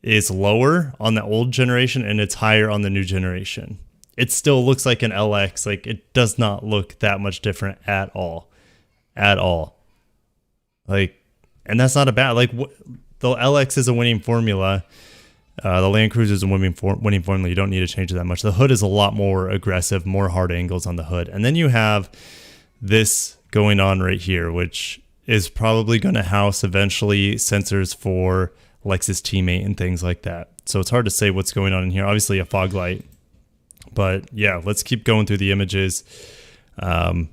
is lower on the old generation and it's higher on the new generation. It still looks like an LX. Like, it does not look that much different at all. At all. Like, and that's not a bad, like, the LX is a winning formula. The Land Cruiser is a winning formula. You don't need to change it that much. The hood is a lot more aggressive, more hard angles on the hood. And then you have this going on right here, which is probably going to house eventually sensors for Lexus Teammate and things like that. so it's hard to say what's going on in here. Obviously a fog light, but yeah, let's keep going through the images. Yeah,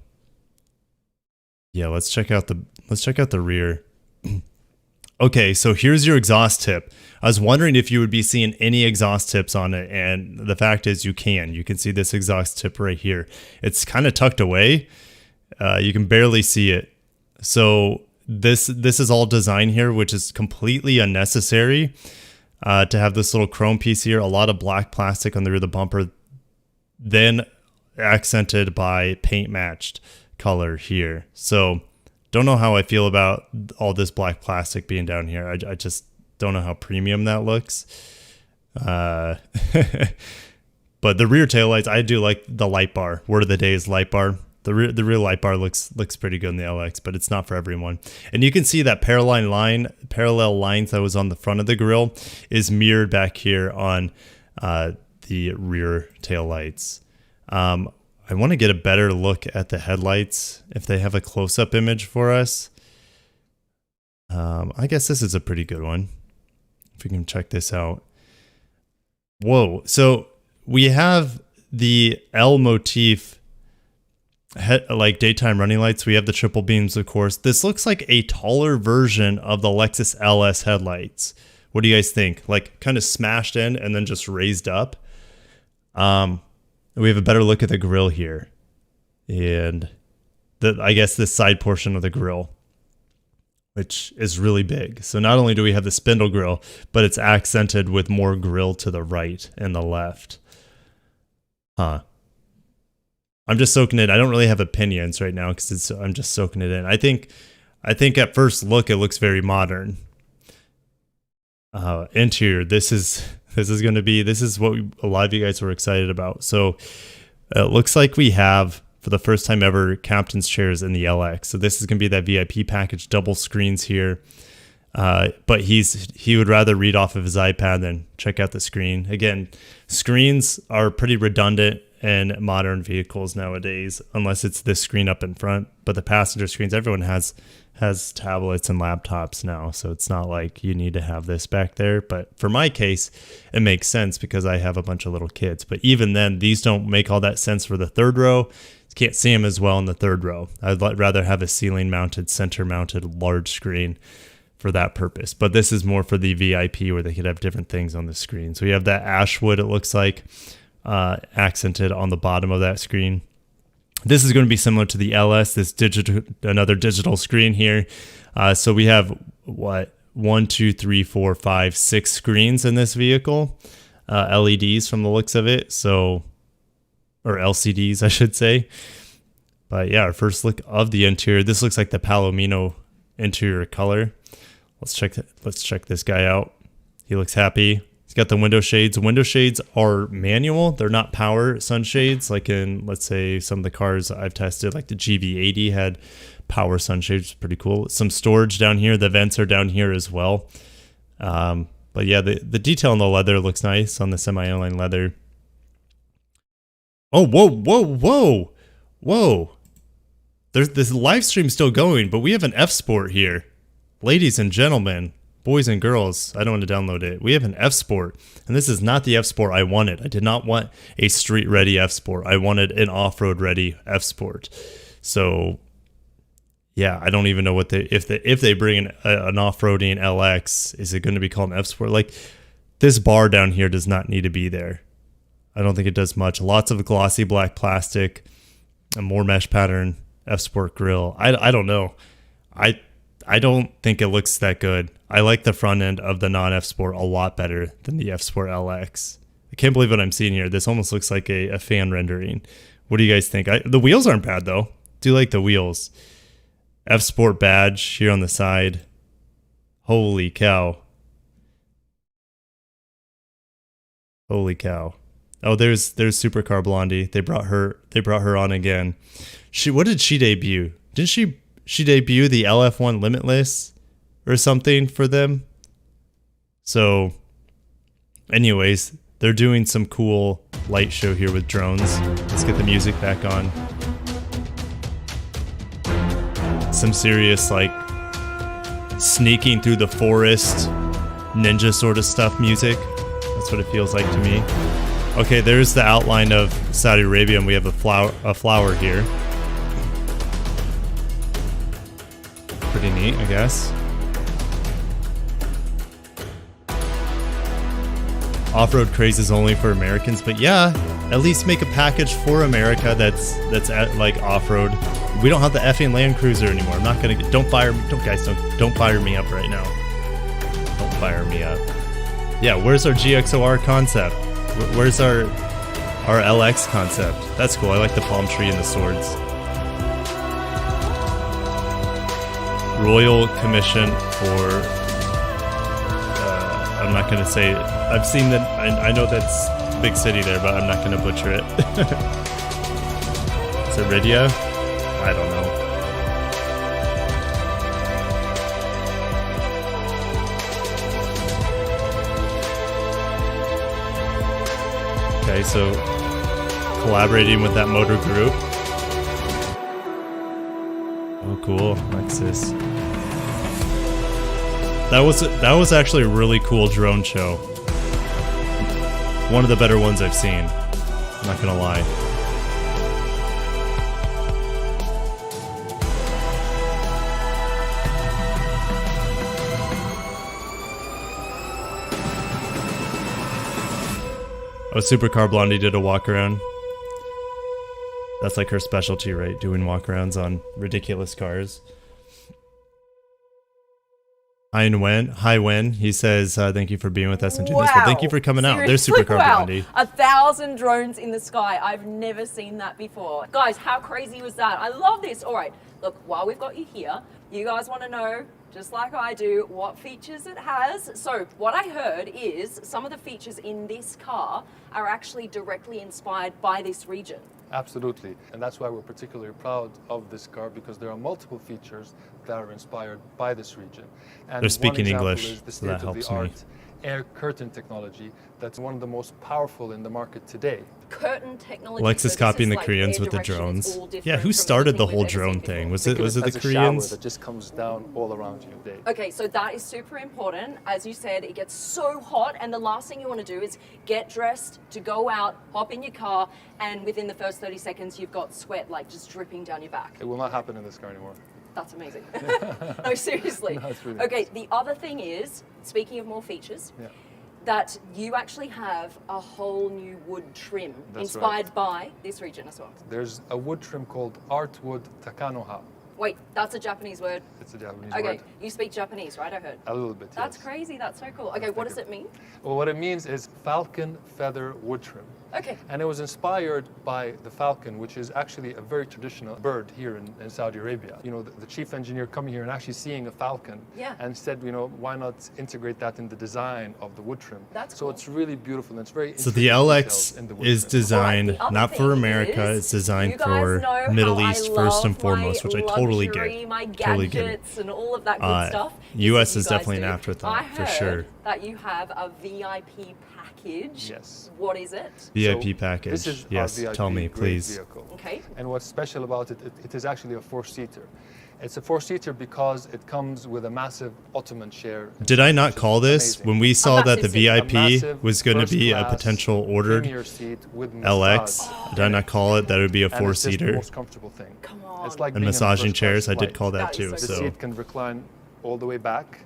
let's check out the rear. Okay, so here's your exhaust tip. I was wondering if you would be seeing any exhaust tips on it, and the fact is you can see this exhaust tip right here. It's kind of tucked away. You can barely see it. So this is all design here, which is completely unnecessary to have this little chrome piece here, a lot of black plastic on the rear of the bumper, then accented by paint matched color here. So don't know how I feel about all this black plastic being down here. I just don't know how premium that looks. But the rear taillights, I do like the light bar. Word of the day is light bar. The rear light bar looks pretty good in the LX, but it's not for everyone. And you can see that parallel lines that was on the front of the grille is mirrored back here on the rear taillights. I want to get a better look at the headlights if they have a close-up image for us. I guess this is a pretty good one. If we can check this out. Whoa. So we have the L motif like daytime running lights. We have the triple beams, of course. This looks like a taller version of the Lexus LS headlights. What do you guys think? Like kind of smashed in and then just raised up. We have a better look at the grille here, and I guess this side portion of the grille, which is really big. So not only do we have the spindle grille, but it's accented with more grille to the right and the left. I'm just soaking it. I don't really have opinions right now because I'm just soaking it in. I think at first look it looks very modern. Interior, this is what a lot of you guys were excited about. So it looks like we have, for the first time ever, captain's chairs in the LX. So this is going to be that VIP package, double screens here. But he would rather read off of his iPad than check out the screen. Again, screens are pretty redundant in modern vehicles nowadays, unless it's this screen up in front. But the passenger screens, everyone has tablets and laptops now, so it's not like you need to have this back there. But for my case, it makes sense because I have a bunch of little kids. But even then, these don't make all that sense for the third row. You can't see them as well in the third row. I'd rather have a ceiling mounted, center mounted, large screen for that purpose. But this is more for the VIP where they could have different things on the screen. So we have that ashwood, it looks like, accented on the bottom of that screen. This is going to be similar to the LS, this another digital screen here. So we have 1, 2, 3, 4, 5, 6 screens in this vehicle, LEDs from the looks of it. So, or LCDs, I should say. But yeah, our first look of the interior. This looks like the Palomino interior color. Let's check this guy out. He looks happy. He's got the window shades. The window shades are manual. They're not power sunshades like in, let's say, some of the cars I've tested, like the GV80 had power sunshades. Pretty cool. Some storage down here. The vents are down here as well. But yeah, the detail on the leather looks nice on the semi-airline leather. Oh, whoa. There's this live stream still going, but we have an F Sport here. Ladies and gentlemen, boys and girls, I don't want to download it. We have an F Sport, and this is not the F Sport I wanted. I did not want a street ready F Sport. I wanted an off-road ready F Sport. So yeah, I don't even know what if they bring an off-roading LX, is it going to be called an F Sport? Like, this bar down here does not need to be there. I don't think it does much. Lots of glossy black plastic, a more mesh pattern F Sport grille. I don't know. I don't think it looks that good. I like the front end of the non-F Sport a lot better than the F Sport LX. I can't believe what I'm seeing here. This almost looks like a fan rendering. What do you guys think? The wheels aren't bad, though. Do like the wheels. F Sport badge here on the side. Holy cow. Holy cow. Oh, there's Supercar Blondie. They brought her on again. What did she debut? Didn't she debut the LF1 Limitless or something for them? So anyways, they're doing some cool light show here with drones. Let's get the music back on. Some serious, like, sneaking through the forest ninja sort of stuff music. That's what it feels like to me. Okay, there's the outline of Saudi Arabia, and we have a flower here. Pretty neat, I guess. Off-road craze is only for Americans, but yeah, at least make a package for America that's at like off-road. We don't have the effing Land Cruiser anymore. I'm not gonna get, don't fire me up right now. Don't fire me up. Yeah, where's our GXOR concept? Where's our LX concept? That's cool. I like the palm tree and the swords. Royal Commission for I'm not gonna say it. I've seen that. I know that's a big city there, but I'm not gonna butcher it. Is it Rydia? I don't know. Okay, so collaborating with that motor group. Oh, cool, Lexus. That was actually a really cool drone show. One of the better ones I've seen. I'm not gonna lie. Oh, Supercar Blondie did a walk around. That's like her specialty, right? Doing walkarounds on ridiculous cars. Hi Wen. He says, thank you for being with us and doing this. Well, thank you for coming out. There's Supercar Blondie. 1,000 drones in the sky. I've never seen that before. Guys, how crazy was that? I love this. All right, look, while we've got you here, you guys want to know, just like I do, what features it has. So what I heard is some of the features in this car are actually directly inspired by this region. Absolutely, and that's why we're particularly proud of this car, because there are multiple features that are inspired by this region. And they're speaking English, is the so that helps me. Air curtain technology that's one of the most powerful in the market today. Curtain technology. Lexus copying the Koreans with the drones. Yeah, who started the whole drone thing? Was it the Koreans? That just comes down all around you. Okay, so that is super important. As you said, it gets so hot, and the last thing you want to do is get dressed to go out, hop in your car, and within the first 30 seconds, you've got sweat like just dripping down your back. It will not happen in this car anymore. That's amazing. No, seriously. No, it's really okay, nice. The other thing is, speaking of more features, that you actually have a whole new wood trim inspired by this region as well. There's a wood trim called Artwood Takanoha. Wait, that's a Japanese word? It's a Japanese word. Okay, you speak Japanese, right? I heard. A little bit, That's yes. crazy, that's so cool. Okay, what does it mean? Well, what it means is falcon feather wood trim. Okay. And it was inspired by the falcon, which is actually a very traditional bird here in Saudi Arabia. You know, the chief engineer coming here and actually seeing a falcon and said, you know, why not integrate that in the design of the wood trim? That's cool. So it's really beautiful and it's very So the LX is designed not for America, it's designed for Middle East first and foremost, which I totally get. My gadgets and all of that good stuff. US is definitely an afterthought for sure. That you have a VIP package. Yes. What is it? VIP package. This is yes, our VIP tell me, please. Vehicle. Okay. And what's special about it, it is actually a four-seater. It's a four-seater because it comes with a massive Ottoman chair. Did I not call this amazing. when we saw that the VIP was going to be a potential ordered LX? Did I not call it that it would be a four-seater? It's the most comfortable thing. Come on. It's like and massaging chairs, I did call that too. The So seat can recline all the way back.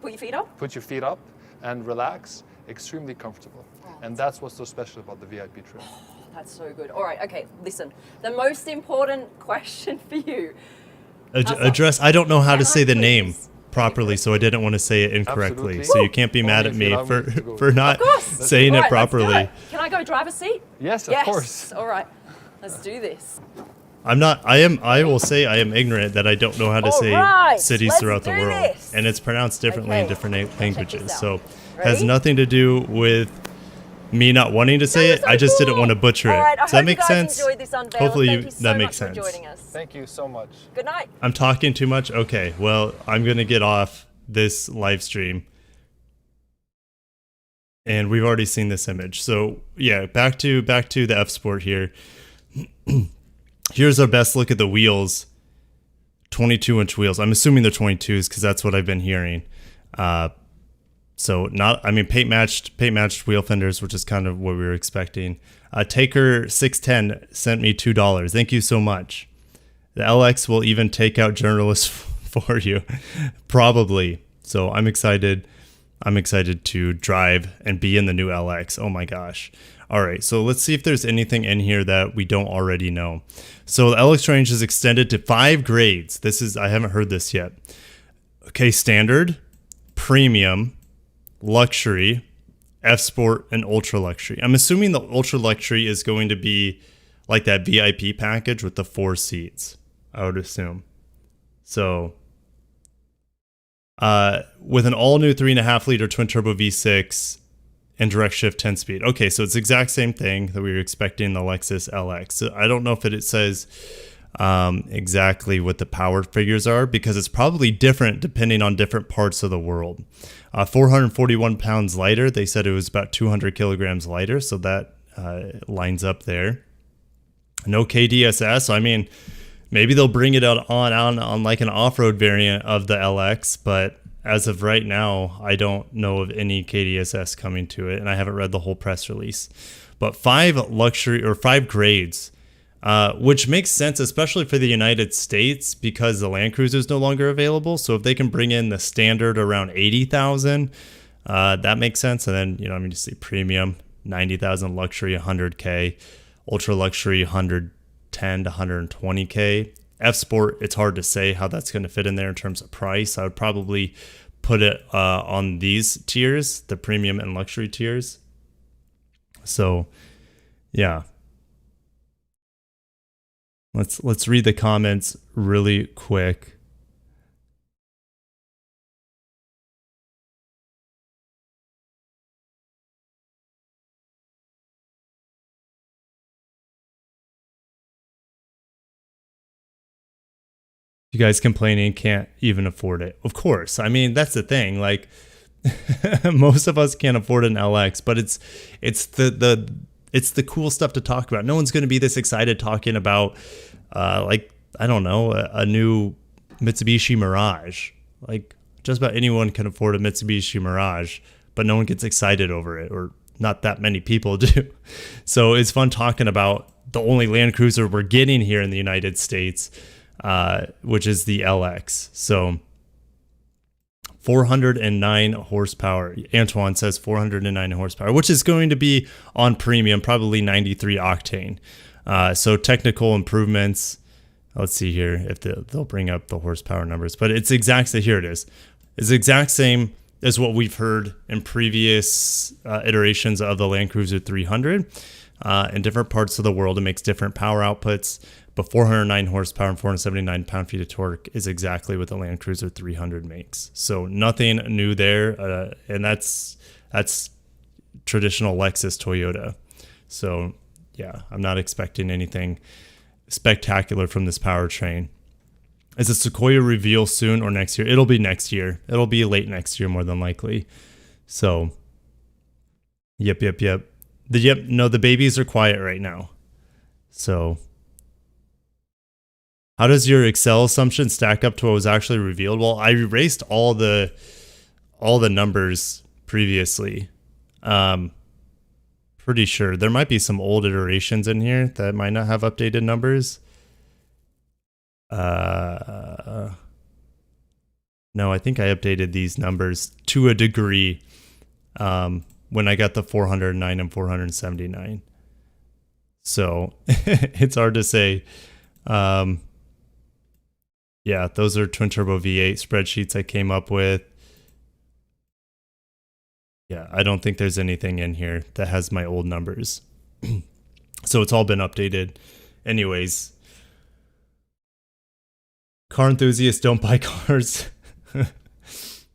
Put your feet up. Put your feet up and relax. Extremely comfortable. And that's what's so special about the VIP trim. That's so good. All right, okay, listen. The most important question for you. Address, I don't know how to say the name properly, so I didn't want to say it incorrectly. Absolutely. So you can't be mad at me for not saying it properly. Can I go driver's seat? Yes, of course. All right, let's do this. I will say I am ignorant that I don't know how to say cities throughout the world. And it's pronounced differently in different languages. So it has nothing to do with me not wanting to say it. I just didn't want to butcher it. Does that make sense? Hopefully that makes sense. Thank you so much. Good night. I'm talking too much? Okay, well, I'm going to get off this live stream. And we've already seen this image. So yeah, back to the F Sport here. Here's our best look at the wheels. 22-inch wheels. I'm assuming they're 22s because that's what I've been hearing. So not, I mean, paint matched wheel fenders, which is kind of what we were expecting. Taker 610 sent me $2. Thank you so much. The LX will even take out journalists for you, probably. So I'm excited. I'm excited to drive and be in the new LX. Oh my gosh. All right, so let's see if there's anything in here that we don't already know. So the LX range is extended to 5 grades. I haven't heard this yet. Okay, standard, premium, luxury, F Sport, and ultra luxury. I'm assuming the ultra luxury is going to be like that VIP package with the 4 seats, I would assume. So with an all new 3.5 liter twin turbo V6 and direct shift 10 speed. Okay, so it's the exact same thing that we were expecting in the Lexus LX. So I don't know if it says exactly what the power figures are, because it's probably different depending on different parts of the world. 441 pounds lighter. They said it was about 200 kilograms lighter, so that lines up there. No KDSS. So I mean, maybe they'll bring it out on like an off-road variant of the LX, but as of right now, I don't know of any KDSS coming to it, and I haven't read the whole press release. But 5 grades, which makes sense, especially for the United States, because the Land Cruiser is no longer available. So if they can bring in the standard around 80,000, that makes sense. And then, I'm going to say premium 90,000, luxury 100K, ultra luxury 110 to 120K. F Sport, it's hard to say how that's going to fit in there in terms of price. I would probably put it on these tiers, the premium and luxury tiers. So, yeah. Let's read the comments really quick. You guys complaining can't even afford it. Of course. I mean, that's the thing. Like, most of us can't afford an LX, but it's the cool stuff to talk about. No one's going to be this excited talking about, like, I don't know, a new Mitsubishi Mirage. Like, just about anyone can afford a Mitsubishi Mirage, but no one gets excited over it, or not that many people do. So it's fun talking about the only Land Cruiser we're getting here in the United States, which is the LX. So 409 horsepower. Antoine says 409 horsepower, which is going to be on premium, probably 93 octane. So technical improvements. Let's see here if they'll bring up the horsepower numbers, but it's here it is. It's the exact same as what we've heard in previous iterations of the Land Cruiser 300. In different parts of the world, it makes different power outputs, but 409 horsepower and 479 pound-feet of torque is exactly what the Land Cruiser 300 makes. So nothing new there, and that's traditional Lexus Toyota. So yeah, I'm not expecting anything spectacular from this powertrain. Is the Sequoia reveal soon or next year? It'll be next year. It'll be late next year, more than likely. So, yep. The babies are quiet right now. So, how does your Excel assumption stack up to what was actually revealed? Well, I erased all the numbers previously. Pretty sure there might be some old iterations in here that might not have updated numbers. No, I think I updated these numbers to a degree when I got the 409 and 479. So it's hard to say. Yeah, those are twin turbo V8 spreadsheets I came up with. Yeah, I don't think there's anything in here that has my old numbers. So it's all been updated. Anyways, car enthusiasts don't buy cars.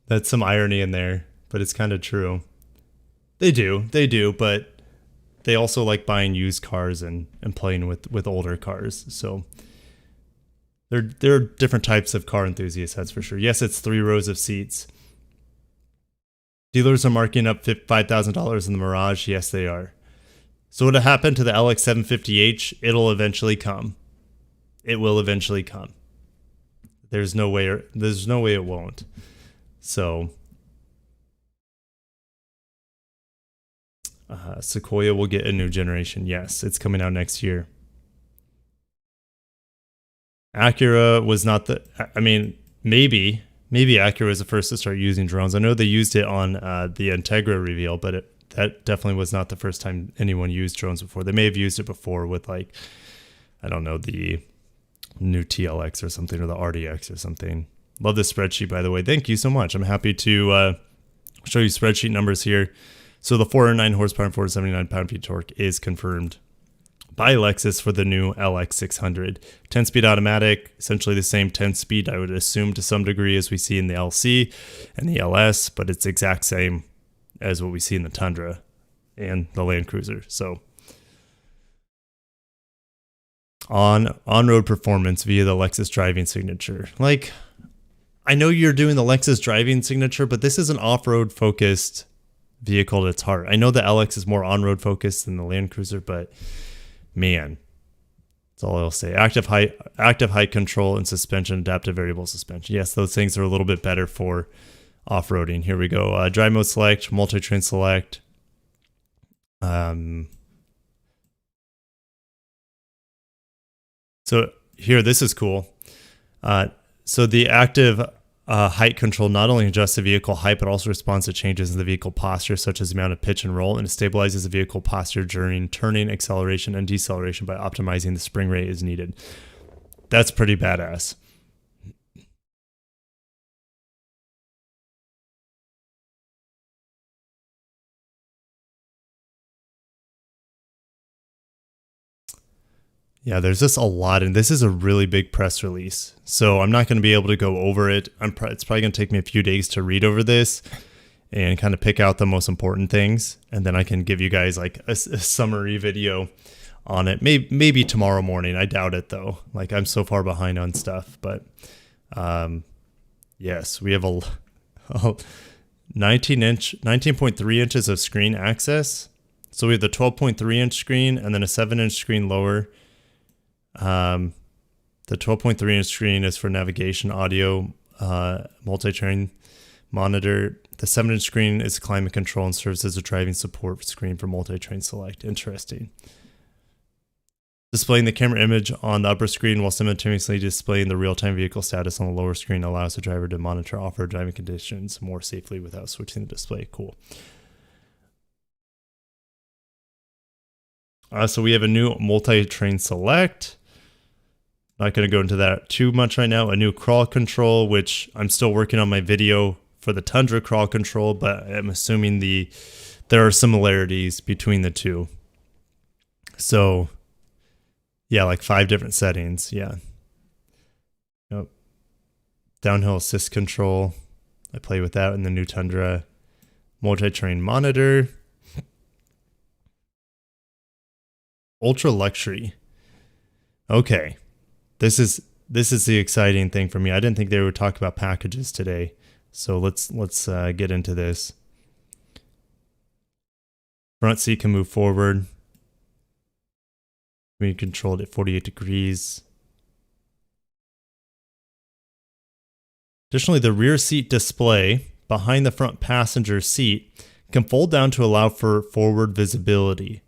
That's some irony in there, but it's kind of true. They do, but they also like buying used cars and playing with older cars. So there are different types of car enthusiasts, that's for sure. Yes, it's 3 rows of seats. Dealers are marking up $5,000 in the Mirage. Yes, they are. So what happened to the LX 750H? It'll eventually come. It will eventually come. There's no way it won't. So Sequoia will get a new generation. Yes, it's coming out next year. Acura was not the, I mean, maybe Acura was the first to start using drones. I know they used it on the Integra reveal, but that definitely was not the first time anyone used drones before. They may have used it before with, like, I don't know, the new TLX or something, or the RDX or something. Love this spreadsheet, by the way. Thank you so much. I'm happy to show you spreadsheet numbers here. So the 409 horsepower and 479 pound-feet torque is confirmed by Lexus for the new LX 600. 10-speed automatic, essentially the same 10-speed, I would assume, to some degree, as we see in the LC and the LS, but it's exact same as what we see in the Tundra and the Land Cruiser. So on-road performance via the Lexus driving signature. Like, I know you're doing the Lexus driving signature, but this is an off-road focused vehicle at its heart. I know the LX is more on-road focused than the Land Cruiser, but man, that's all I'll say. Active height control and suspension, adaptive variable suspension. Yes, those things are a little bit better for off-roading. Here we go. Drive mode select, multi-train select. So here, this is cool. So the active height control not only adjusts the vehicle height, but also responds to changes in the vehicle posture, such as the amount of pitch and roll, and it stabilizes the vehicle posture during turning, acceleration, and deceleration by optimizing the spring rate as needed. That's pretty badass. Yeah, there's just a lot, and this is a really big press release, so I'm not going to be able to go over it. It's probably going to take me a few days to read over this and kind of pick out the most important things, and then I can give you guys like a summary video on it. Maybe tomorrow morning. I doubt it though. Like, I'm so far behind on stuff, but yes, we have a 19.3 inches of screen access. So we have the 12.3 inch screen and then a 7-inch screen lower. The 12.3 inch screen is for navigation, audio, multi-train monitor. The 7-inch screen is climate control and serves as a driving support screen for multi-train select. Interesting. Displaying the camera image on the upper screen while simultaneously displaying the real-time vehicle status on the lower screen allows the driver to monitor off-road driving conditions more safely without switching the display. Cool. So we have a new multi-train select. Not going to go into that too much right now. A new crawl control, which I'm still working on my video for the Tundra crawl control, but I'm assuming there are similarities between the two. So yeah, like 5 different settings. Yeah. Yep. Downhill assist control. I play with that in the new Tundra. Multi-train monitor. Ultra luxury. Okay. This is the exciting thing for me. I didn't think they would talk about packages today. So let's get into this. Front seat can move forward. We controlled at 48 degrees. Additionally, the rear seat display behind the front passenger seat can fold down to allow for forward visibility.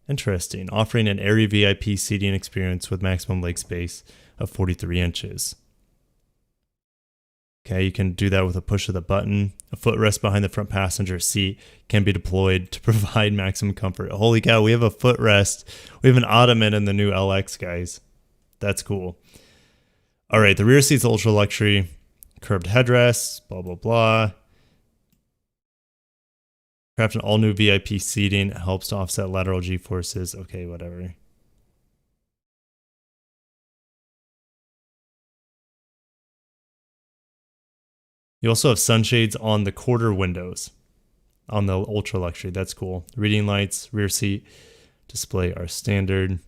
Interesting. Offering an airy VIP seating experience with maximum leg space of 43 inches. Okay, you can do that with a push of the button. A footrest behind the front passenger seat can be deployed to provide maximum comfort. Holy cow, we have a footrest. We have an ottoman in the new LX, guys. That's cool. All right, the rear seat's ultra luxury. Curved headrests, blah, blah, blah. Perhaps an all-new VIP seating helps to offset lateral G-forces. Okay, whatever. You also have sunshades on the quarter windows on the ultra luxury. That's cool. Reading lights, rear seat display are standard.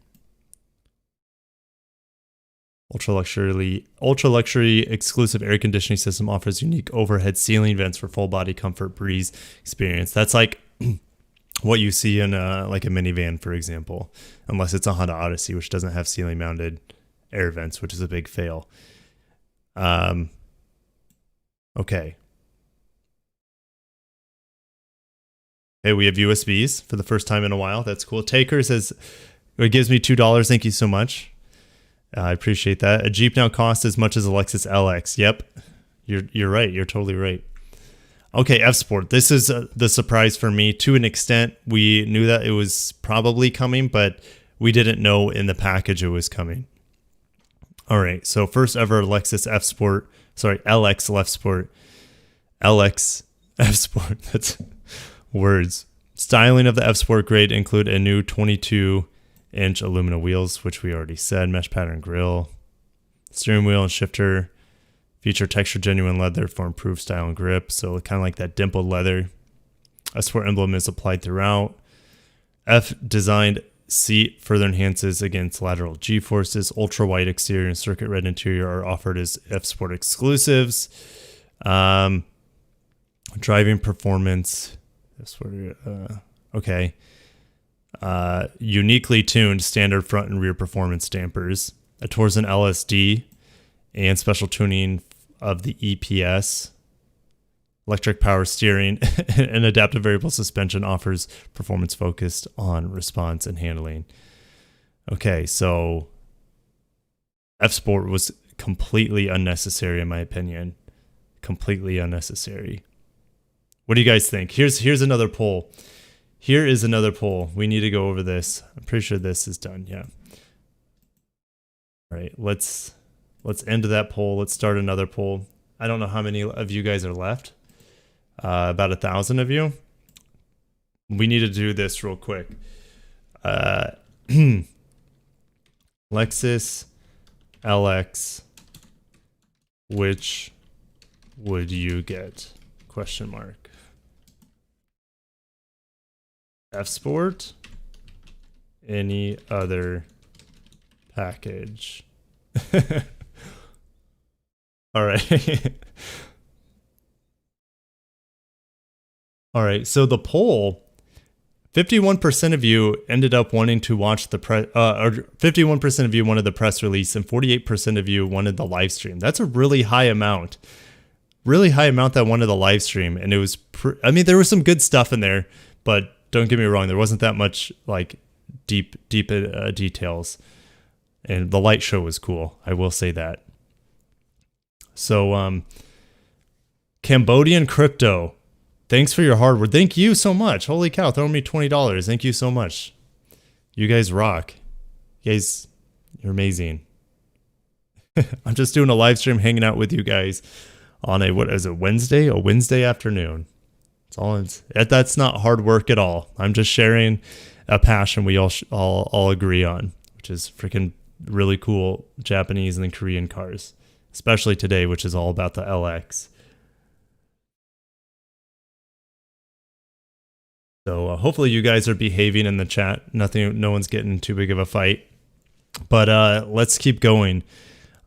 Ultra luxury exclusive air conditioning system offers unique overhead ceiling vents for full body comfort breeze experience. That's like what you see in like a minivan, for example, unless it's a Honda Odyssey, which doesn't have ceiling mounted air vents, which is a big fail. Okay. Hey, we have USBs for the first time in a while. That's cool. Taker says, it gives me $2. Thank you so much. I appreciate that. A Jeep now costs as much as a Lexus LX. Yep. You're right. You're totally right. Okay, F-Sport. This is the surprise for me. To an extent, we knew that it was probably coming, but we didn't know in the package it was coming. All right, so first ever Lexus F-Sport. Sorry, LX F-Sport. LX F-Sport. That's words. Styling of the F-Sport grade include a new 22-inch aluminum wheels, which we already said, mesh pattern grille, steering wheel and shifter, feature texture genuine leather for improved style and grip, so kind of like that dimpled leather. F-Sport emblem is applied throughout. F-designed seat further enhances against lateral G-forces. Ultra wide exterior and circuit red interior are offered as F-Sport exclusives. Driving performance. Okay. Uniquely tuned standard front and rear performance dampers. A Torsen LSD and special tuning of the EPS. Electric power steering and adaptive variable suspension offers performance focused on response and handling. Okay, so F-Sport was completely unnecessary in my opinion. Completely unnecessary. What do you guys think? Here's another poll. Here is another poll. We need to go over this. I'm pretty sure this is done. Yeah. All right, let's end that poll. Let's start another poll. I don't know how many of you guys are left. About 1,000 of you. We need to do this real quick. Lexus LX, which would you get? Question mark. F-Sport? Any other package? All right. All right. So the poll, 51% of you ended up wanting to watch the press, or 51% of you wanted the press release, and 48% of you wanted the live stream. That's a really high amount. Really high amount that wanted the live stream, and it was. I mean, there was some good stuff in there, but don't get me wrong, there wasn't that much like deep details, and the light show was cool. I will say that. So, Cambodian crypto. Thanks for your hard work. Thank you so much. Holy cow, throwing me $20. Thank you so much. You guys rock. You guys, you're amazing. I'm just doing a live stream hanging out with you guys on a, what is it, Wednesday? A Wednesday afternoon. That's not hard work at all. I'm just sharing a passion we all agree on, which is freaking really cool Japanese and Korean cars, especially today, which is all about the LX. So hopefully you guys are behaving in the chat. No one's getting too big of a fight. But let's keep going.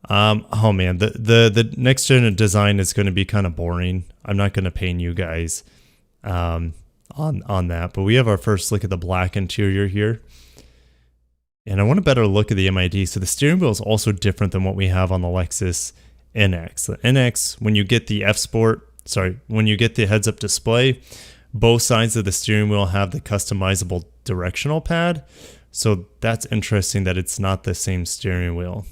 Oh man, the next gen design is going to be kind of boring. I'm not going to pain you guys on that. But we have our first look at the black interior here. And I want a better look at the MID. So the steering wheel is also different than what we have on the Lexus NX. The NX, when you get the when you get the heads-up display, both sides of the steering wheel have the customizable directional pad. So that's interesting that it's not the same steering wheel.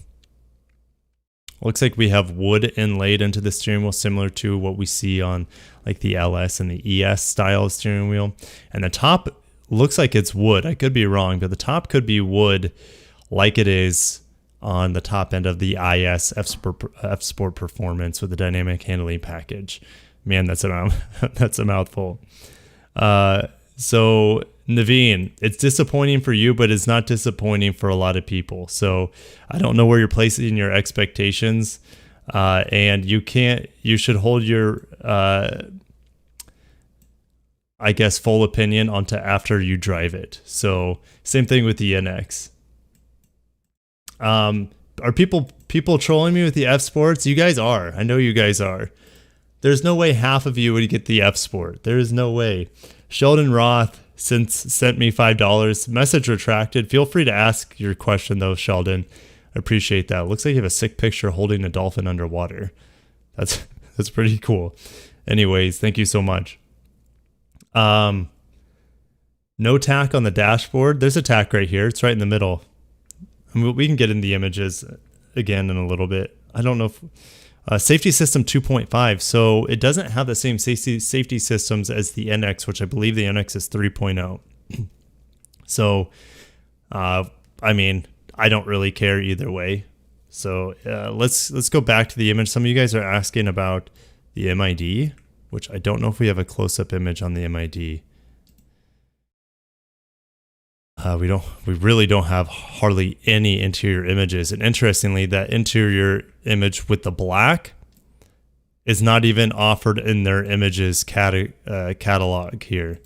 Looks like we have wood inlaid into the steering wheel, similar to what we see on like the LS and the ES style steering wheel. And the top looks like it's wood. I could be wrong, but the top could be wood like it is on the top end of the IS F-Sport Performance with the dynamic handling package. Man, that's a mouthful. So Naveen, it's disappointing for you, but it's not disappointing for a lot of people. So I don't know where you're placing your expectations. And you should hold your, I guess, full opinion onto after you drive it. So same thing with the NX. Are people trolling me with the F Sports? You guys are. I know you guys are. There's no way half of you would get the F Sport. There is no way. Sheldon Roth sent me $5. Message retracted. Feel free to ask your question though, Sheldon. I appreciate that. Looks like you have a sick picture holding a dolphin underwater. That's pretty cool. Anyways, thank you so much. No tack on the dashboard. There's a tack right here. It's right in the middle. I mean, we can get in the images again in a little bit. I don't know if safety system 2.5. So it doesn't have the same safety systems as the NX, which I believe the NX is 3.0. So, I mean, I don't really care either way. So let's go back to the image. Some of you guys are asking about the MID, which I don't know if we have a close-up image on the MID. We really don't have hardly any interior images. And interestingly, that interior image with the black is not even offered in their images catalog here.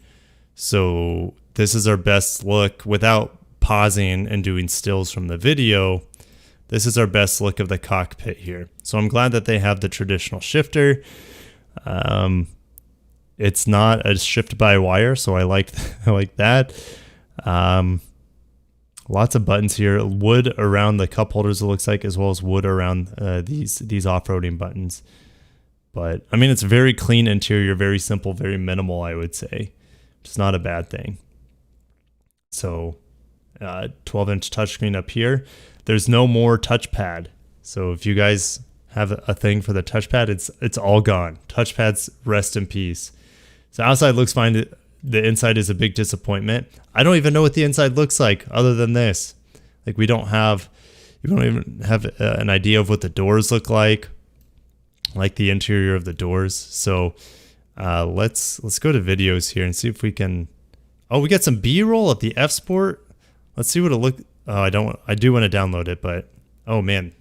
So this is our best look without pausing and doing stills from the video. This is our best look of the cockpit here. So I'm glad that they have the traditional shifter. It's not a shift by wire, so I like that. Lots of buttons here. Wood around the cup holders, it looks like, as well as wood around these off-roading buttons. But I mean, it's a very clean interior, very simple, very minimal, I would say. It's not a bad thing. So 12-inch touchscreen up here. There's no more touchpad. So if you guys have a thing for the touchpad, it's all gone. Touchpads, rest in peace. So outside looks fine. The inside is a big disappointment. I don't even know what the inside looks like other than this. Like we don't even have an idea of what the doors look like the interior of the doors. So let's go to videos here and see if we can. Oh, we got some B-roll of the F Sport. Let's see what it look. Oh, I do want to download it, but oh man,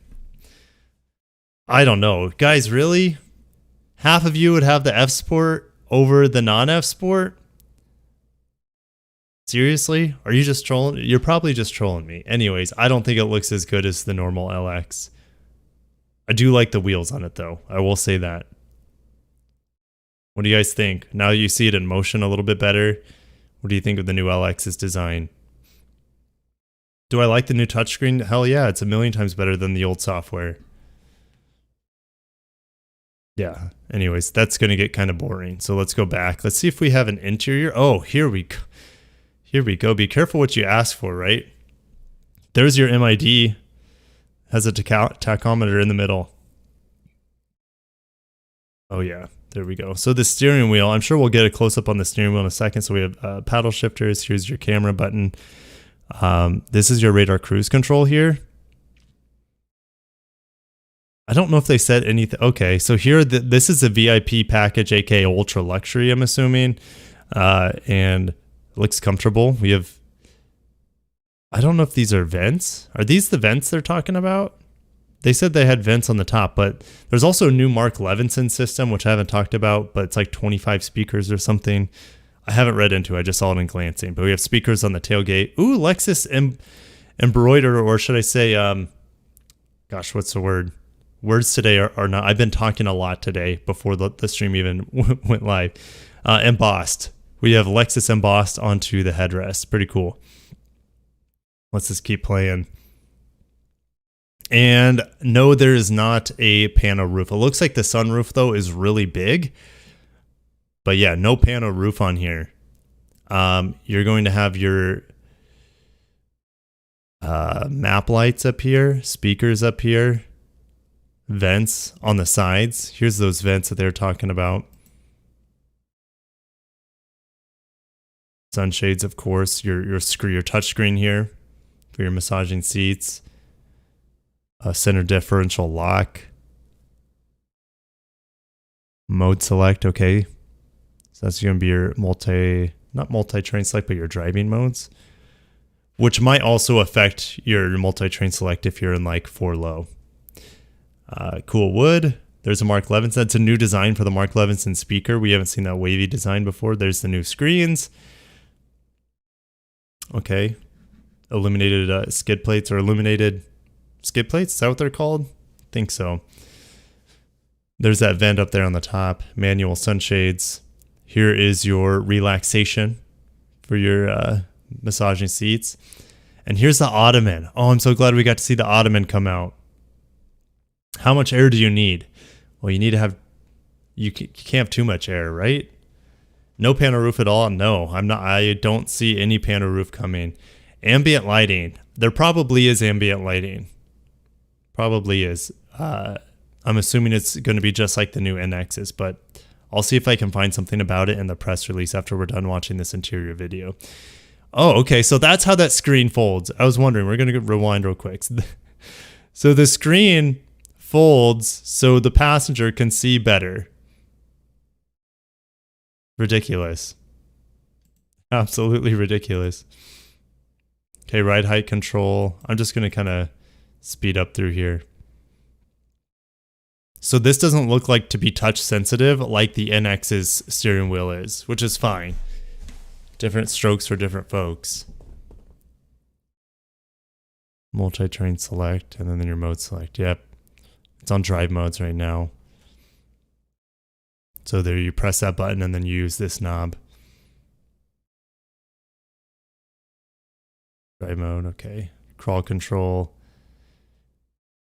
I don't know, guys. Really, half of you would have the F Sport over the non-F Sport. Seriously? Are you just trolling? You're probably just trolling me. Anyways, I don't think it looks as good as the normal LX. I do like the wheels on it though. I will say that. What do you guys think? Now you see it in motion a little bit better. What do you think of the new LX's design? Do I like the new touchscreen? Hell yeah, it's a million times better than the old software. Yeah, anyways, that's going to get kind of boring. So let's go back. Let's see if we have an interior. Oh, here we go. Here we go. Be careful what you ask for, right? There's your MID. Has a tachometer in the middle. Oh yeah, there we go. So the steering wheel, I'm sure we'll get a close-up on the steering wheel in a second. So we have paddle shifters. Here's your camera button. This is your radar cruise control here. I don't know if they said anything. Okay, so here, this is a VIP package, aka Ultra Luxury, I'm assuming. And it looks comfortable. We have, I don't know if these are vents. Are these the vents they're talking about? They said they had vents on the top, but there's also a new Mark Levinson system, which I haven't talked about, but it's like 25 speakers or something. I haven't read into it. I just saw it in glancing. But we have speakers on the tailgate. Ooh, Lexus embroidered, or should I say, gosh, what's the word? Words today are not. I've been talking a lot today before the stream even went live. Embossed. We have Lexus embossed onto the headrest. Pretty cool. Let's just keep playing. And no, there is not a pano roof. It looks like the sunroof, though, is really big. But yeah, no pano roof on here. You're going to have your map lights up here, speakers up here, vents on the sides. Here's those vents that they're talking about. Sunshades, of course. Your touch screen here for your massaging seats. Center differential lock. Mode select, okay. So that's going to be your not multi-train select, but your driving modes, which might also affect your multi-train select if you're in like 4 low. Cool wood. There's a Mark Levinson. It's a new design for the Mark Levinson speaker. We haven't seen that wavy design before. There's the new screens. Okay. Illuminated skid plates, or illuminated skid plates. Is that what they're called? I think so. There's that vent up there on the top. Manual sunshades. Here is your relaxation for your massaging seats. And here's the ottoman. Oh, I'm so glad we got to see the ottoman come out. How much air do you need? Well, you need to have, you can't have too much air, right? No panel roof at all? No, I don't see any panel roof coming. Ambient lighting. There probably is ambient lighting. Probably is. I'm assuming it's going to be just like the new NXs, but I'll see if I can find something about it in the press release after we're done watching this interior video. Oh, okay. So that's how that screen folds. I was wondering. We're going to rewind real quick. So the screen folds so the passenger can see better. Ridiculous. Absolutely ridiculous. Okay, ride height control. I'm just going to kind of speed up through here. So this doesn't look like to be touch sensitive like the NX's steering wheel is, which is fine. Different strokes for different folks. Multi-train select, and then your mode select. Yep. It's on drive modes right now. So there you press that button and then you use this knob. Drive mode, okay. Crawl control.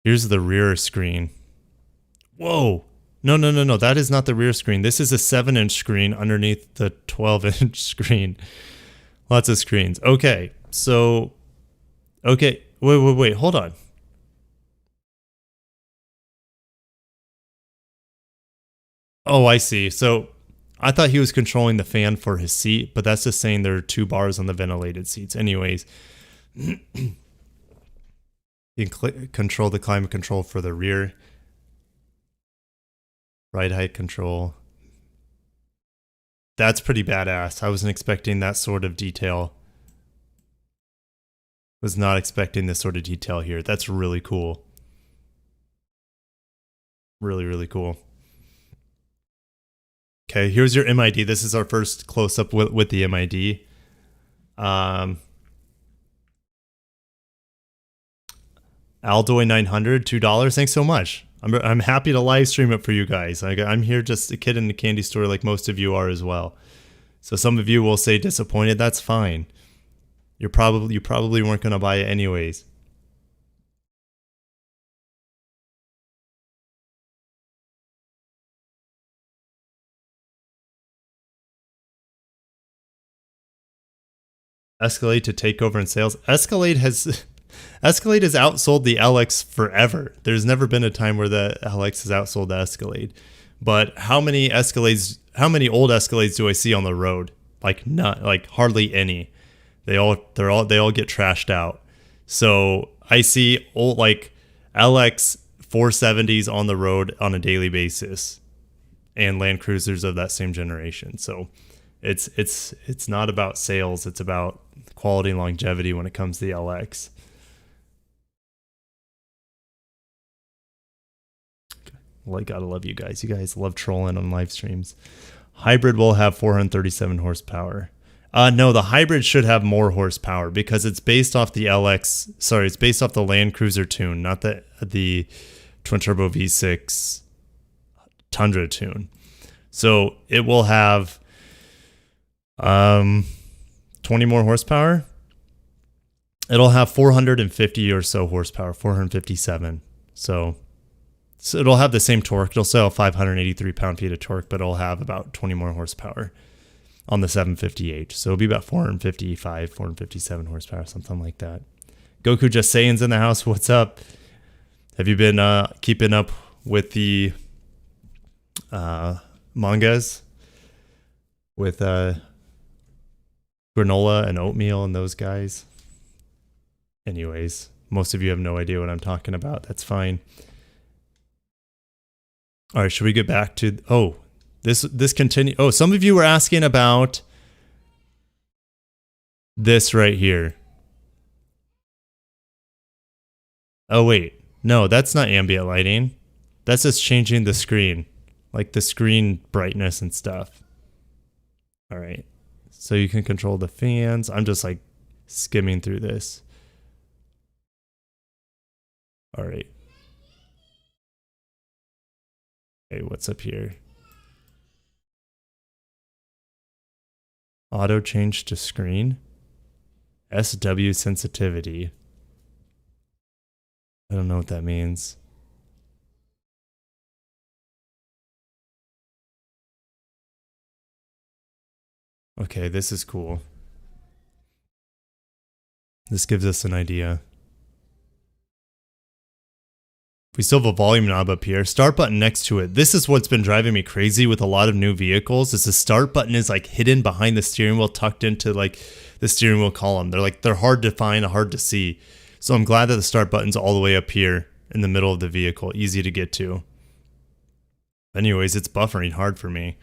Here's the rear screen. Whoa. No. That is not the rear screen. This is a 7-inch screen underneath the 12-inch screen. Lots of screens. Okay. So, okay. Wait. Hold on. Oh, I see. So I thought he was controlling the fan for his seat, but that's just saying there are 2 bars on the ventilated seats. Anyways, you can control the climate control for the rear. Ride height control. That's pretty badass. I wasn't expecting that sort of detail. Was not expecting this sort of detail here. That's really cool. Really, really cool. Okay, here's your MID. This is our first close-up with the MID. Aldoy 900, $2. Thanks so much. I'm happy to live stream it for you guys. I'm here just a kid in the candy store like most of you are as well. So some of you will say disappointed. That's fine. You probably weren't going to buy it anyways. Escalade to take over in sales. Escalade has outsold the LX forever. There's never been a time where the LX has outsold the Escalade. But how many old Escalades do I see on the road? Like hardly any. They all get trashed out. So I see old like LX 470s on the road on a daily basis, and Land Cruisers of that same generation. So it's not about sales. It's about quality and longevity when it comes to the LX. Well, I gotta love you guys. You guys love trolling on live streams. Hybrid will have 437 horsepower. No, the hybrid should have more horsepower because it's based off the LX. Sorry, it's based off the Land Cruiser tune, not the twin turbo V6 Tundra tune. So it will have 20 more horsepower. It'll have 450 or so horsepower, 457. So it'll have the same torque. It'll still have 583 pound-feet of torque, but it'll have about 20 more horsepower on the 750H. So it'll be about 455, 457 horsepower, something like that. Goku Just Saiyan's in the house. What's up? Have you been keeping up with the mangas? With granola and oatmeal and those guys? Anyways, most of you have no idea what I'm talking about. That's fine. All right, should we get back to... Oh, this continue. Oh, some of you were asking about this right here. Oh, wait. No, that's not ambient lighting. That's just changing the screen. Like the screen brightness and stuff. All right. So you can control the fans. I'm just like skimming through this. All right. Okay, what's up here? Auto change to screen. SW sensitivity. I don't know what that means. Okay, this is cool. This gives us an idea. We still have a volume knob up here. Start button next to it. This is what's been driving me crazy with a lot of new vehicles, is the start button is like hidden behind the steering wheel, tucked into like the steering wheel column. They're hard to find, hard to see. So I'm glad that the start button's all the way up here in the middle of the vehicle, easy to get to. Anyways, it's buffering hard for me.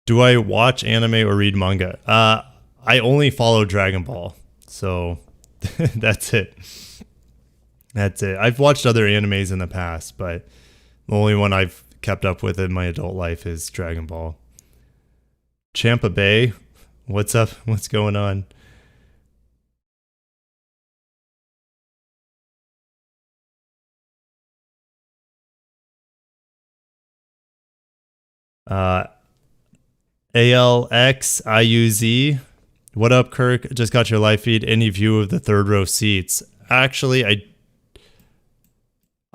Do I watch anime or read manga? I only follow Dragon Ball. So that's it. That's it. I've watched other animes in the past, but the only one I've kept up with in my adult life is Dragon Ball. Champa Bay, what's up? What's going on? ALX IUZ. What up, Kirk? Just got your live feed. Any view of the third row seats? Actually,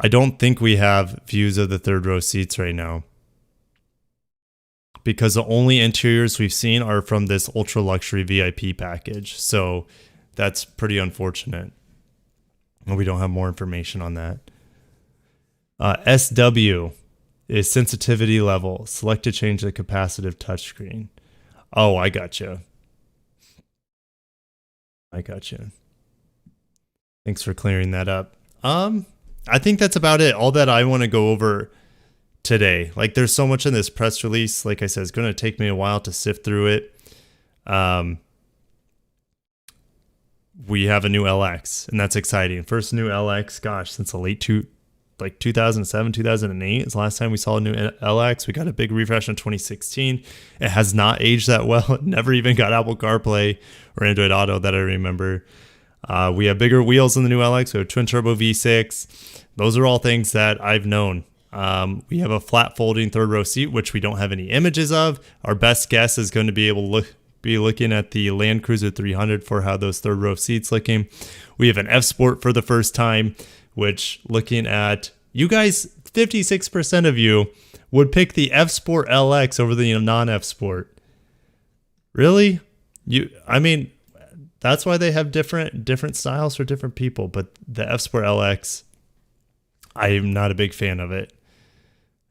I don't think we have views of the third row seats right now, because the only interiors we've seen are from this ultra luxury VIP package. So that's pretty unfortunate. We don't have more information on that. SW is sensitivity level. Select to change the capacitive touchscreen. Oh, I gotcha. I gotcha. Thanks for clearing that up. I think that's about it. All that I want to go over today. Like, there's so much in this press release. Like I said, it's going to take me a while to sift through it. We have a new LX, and that's exciting. First new LX, gosh, since the late 2007, 2008 is the last time we saw a new LX. We got a big refresh in 2016. It has not aged that well. It never even got Apple CarPlay or Android Auto that I remember. We have bigger wheels in the new LX. We have twin turbo V6. Those are all things that I've known. We have a flat folding third row seat, which we don't have any images of. Our best guess is going to be able to be looking at the Land Cruiser 300 for how those third row seats looking. We have an F Sport for the first time, which, looking at you guys, 56% of you would pick the F Sport LX over the non-F Sport. Really? I mean, that's why they have different styles for different people. But the F Sport LX, I'm not a big fan of it.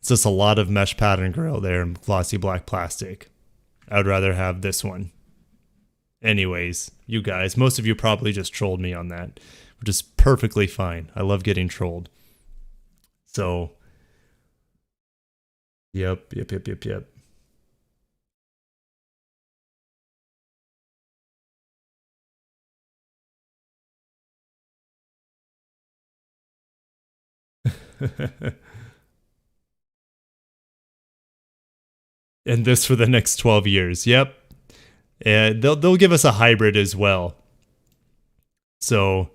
It's just a lot of mesh pattern grille there and glossy black plastic. I would rather have this one. Anyways, you guys, most of you probably just trolled me on that, which is perfectly fine. I love getting trolled. So, yep. And this for the next 12 years. Yep. And they'll give us a hybrid as well. So,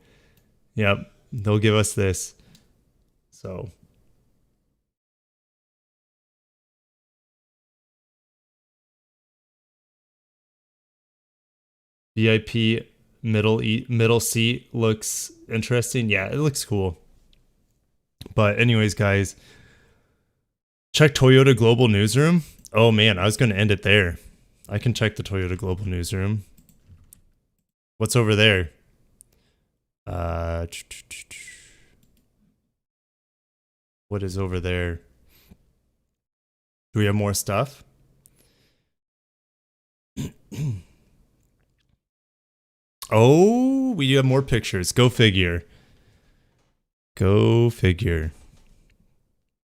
yep, they'll give us this. So, VIP middle seat looks interesting. Yeah, it looks cool. But anyways, guys, check Toyota Global Newsroom. Oh man, I was going to end it there. I can check the Toyota Global Newsroom. What's over there? What is over there? Do we have more stuff? Oh, we do have more pictures. Go figure. Go figure.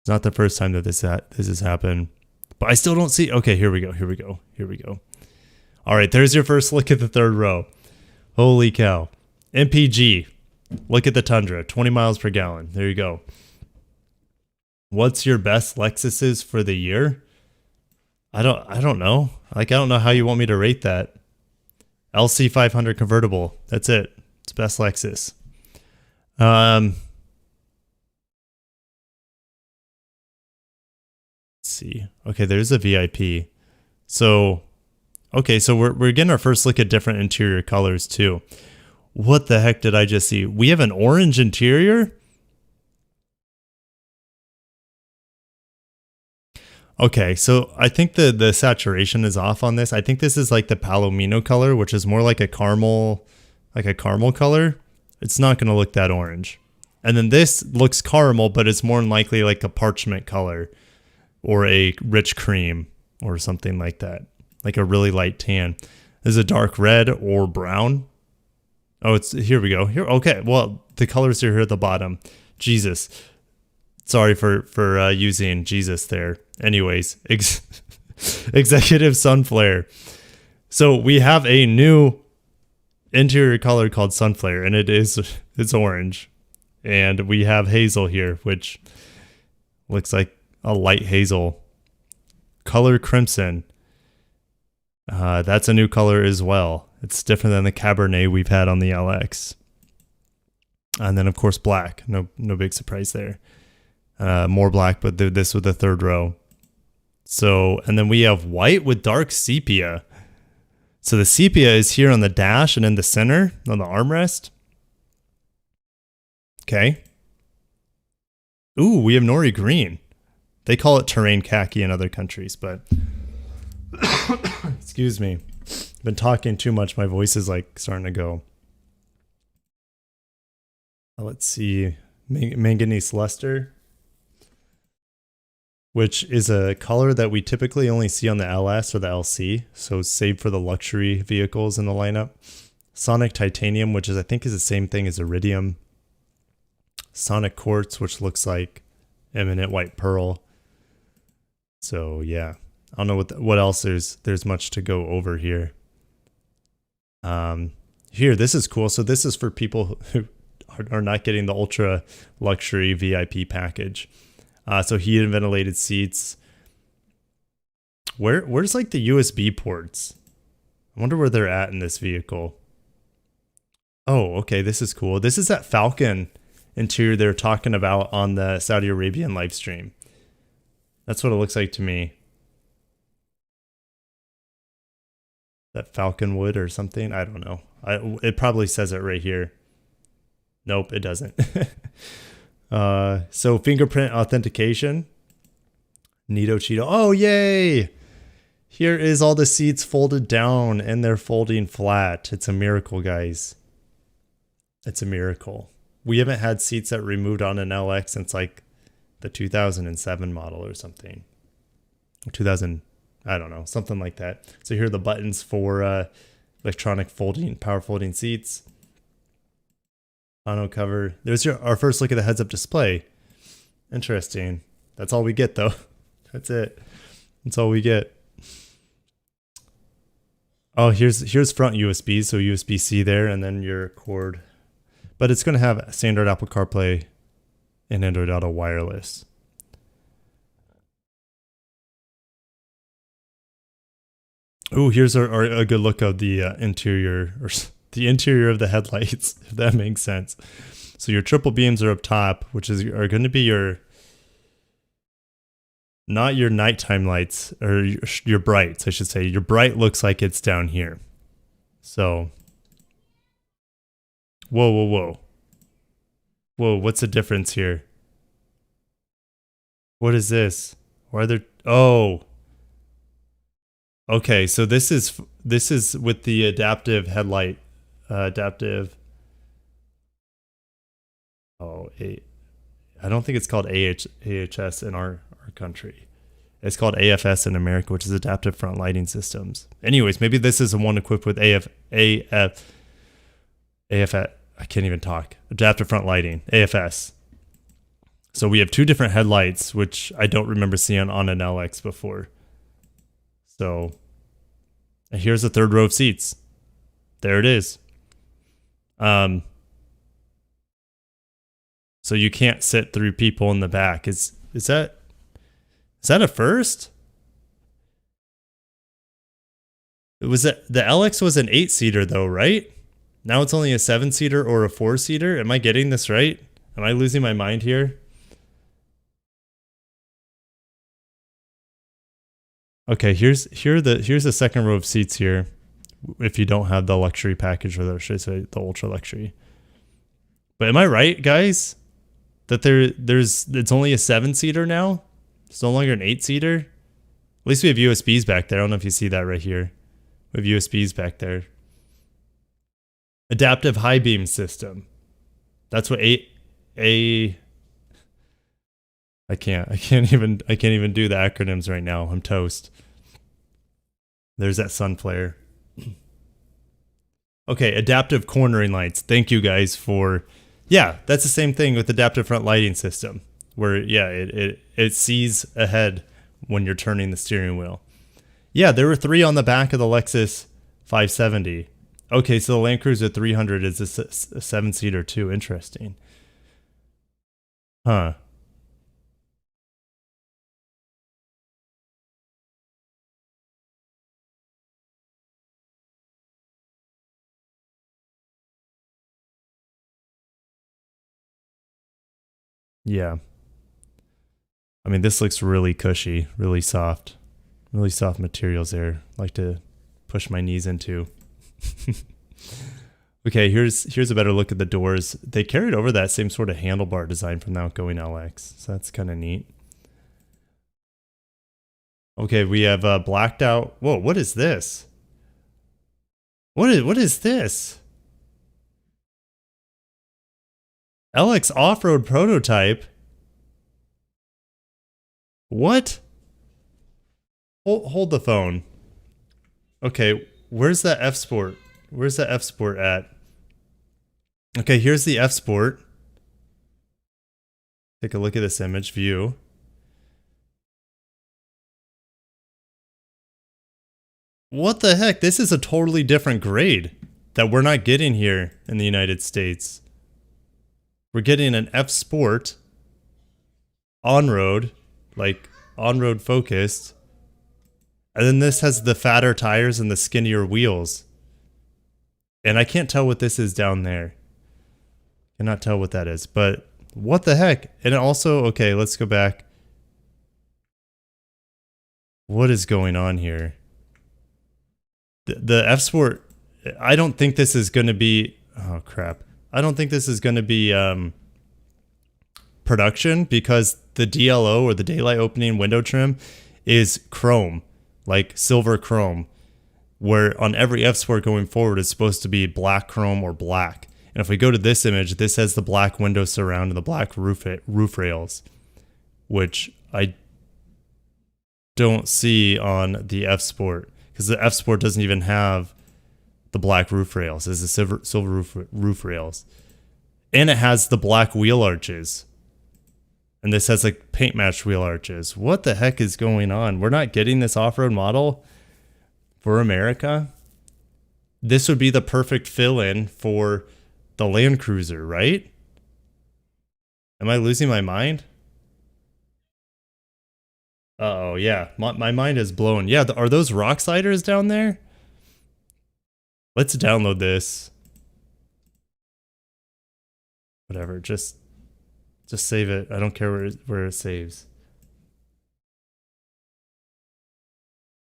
It's not the first time that this has happened. But I still don't see. Okay, here we go. All right, there's your first look at the third row. Holy cow. MPG. Look at the Tundra. 20 miles per gallon. There you go. What's your best Lexuses for the year? I don't know. Like, I don't know how you want me to rate that. LC 500 convertible. That's it. It's best Lexus. Let's see. Okay, there's a VIP. So, okay, so we're getting our first look at different interior colors too. What the heck did I just see? We have an orange interior? Okay, so I think the saturation is off on this. I think this is like the Palomino color, which is more like a caramel color. It's not going to look that orange. And then this looks caramel, but it's more than likely like a parchment color or a rich cream or something like that, like a really light tan. This is a dark red or brown. Oh, here we go. Here, okay. Well, the colors are here at the bottom. Jesus. Sorry for using Jesus there. Anyways, Executive Sun Flare. So we have a new interior color called Sunflare, and it's orange. And we have hazel here, which looks like a light hazel. Color Crimson. That's a new color as well. It's different than the Cabernet we've had on the LX. And then, of course, black. No big surprise there. More black, but this with the third row. So, and then we have white with dark sepia. So the sepia is here on the dash and in the center on the armrest. Okay. Ooh, we have nori green. They call it terrain khaki in other countries, but excuse me. I've been talking too much. My voice is like starting to go. Let's see. Manganese luster, which is a color that we typically only see on the LS or the LC, so saved for the luxury vehicles in the lineup. Sonic Titanium, which I think is the same thing as Iridium. Sonic Quartz, which looks like Eminent White Pearl. So yeah, I don't know what else there's much to go over here. Here, this is cool. So this is for people who are not getting the ultra luxury VIP package. So heated and ventilated seats. Where's like the USB ports? I wonder where they're at in this vehicle. Oh, okay, this is cool. This is that Falcon interior they're talking about on the Saudi Arabian live stream. That's what it looks like to me. That Falcon wood or something? I don't know. It probably says it right here. Nope, it doesn't. So fingerprint authentication. Neato Cheeto. Oh, yay! Here is all the seats folded down and they're folding flat. It's a miracle, guys. It's a miracle. We haven't had seats that removed on an LX since like the 2007 model or something. 2000, I don't know, something like that. So here are the buttons for electronic folding, power folding seats. Tonneau cover. There's our first look at the heads-up display. Interesting. That's all we get, though. That's it. That's all we get. Oh, here's front USB, so USB-C there, and then your cord. But it's going to have standard Apple CarPlay and Android Auto wireless. Oh, here's a good look of the interior, or the interior of the headlights, if that makes sense. So your triple beams are up top, which are going to be not your nighttime lights, or your brights, I should say. Your bright looks like it's down here. So, whoa, what's the difference here? What is this? Why are there, oh. Okay, so this is with the adaptive headlight, I don't think it's called AHS in our country. It's called AFS in America, which is adaptive front lighting systems. Anyways, maybe this is the one equipped with AF, I can't even talk. Adaptive front lighting, AFS. So we have two different headlights, which I don't remember seeing on an LX before. So here's the third row of seats. There it is. So you can't sit through people in the back. Is that a first? The LX was an 8-seater though, right? Now it's only a 7-seater or a 4-seater. Am I getting this right? Am I losing my mind here? Okay, here's the second row of seats here. If you don't have the luxury package, or should I say the ultra luxury. But am I right, guys? That it's only a 7-seater now? It's no longer an 8-seater? At least we have USBs back there. I don't know if you see that right here. We have USBs back there. Adaptive high beam system. That's what I can't even do the acronyms right now. I'm toast. There's that sun flare. Okay, adaptive cornering lights. Thank you guys for, yeah, that's the same thing with adaptive front lighting system, where yeah, it sees ahead when you're turning the steering wheel. Yeah, there were 3 on the back of the Lexus 570. Okay, so the Land Cruiser 300 is a 7-seater too. Interesting. Huh. Yeah. I mean, this looks really cushy, really soft materials there. Like to push my knees into. Okay, here's a better look at the doors. They carried over that same sort of handlebar design from the outgoing LX, so that's kind of neat. Okay, we have blacked out. Whoa, what is this? What is this? LX off-road prototype. What? Hold the phone. Okay, where's that F Sport? Where's that F Sport at? Okay, here's the F Sport. Take a look at this image view. What the heck? This is a totally different grade that we're not getting here in the United States. We're getting an F Sport on-road, like on-road focused. And then this has the fatter tires and the skinnier wheels. And I can't tell what this is down there. Cannot tell what that is, but what the heck? And also, okay, let's go back. What is going on here? The F Sport, I don't think this is going to be, oh crap. I don't think this is going to be production, because the DLO, or the daylight opening window trim, is chrome, like silver chrome, where on every F Sport going forward is supposed to be black chrome or black. And if we go to this image, this has the black window surround and the black roof rails, which I don't see on the F Sport, because the F Sport doesn't even have the black roof rails. It's the silver roof rails. And it has the black wheel arches. And this has like paint matched wheel arches. What the heck is going on? We're not getting this off-road model for America. This would be the perfect fill-in for the Land Cruiser, right? Am I losing my mind? Uh-oh, yeah. My mind is blown. Yeah, are those rock sliders down there? Let's download this. Whatever, just save it. I don't care where it saves.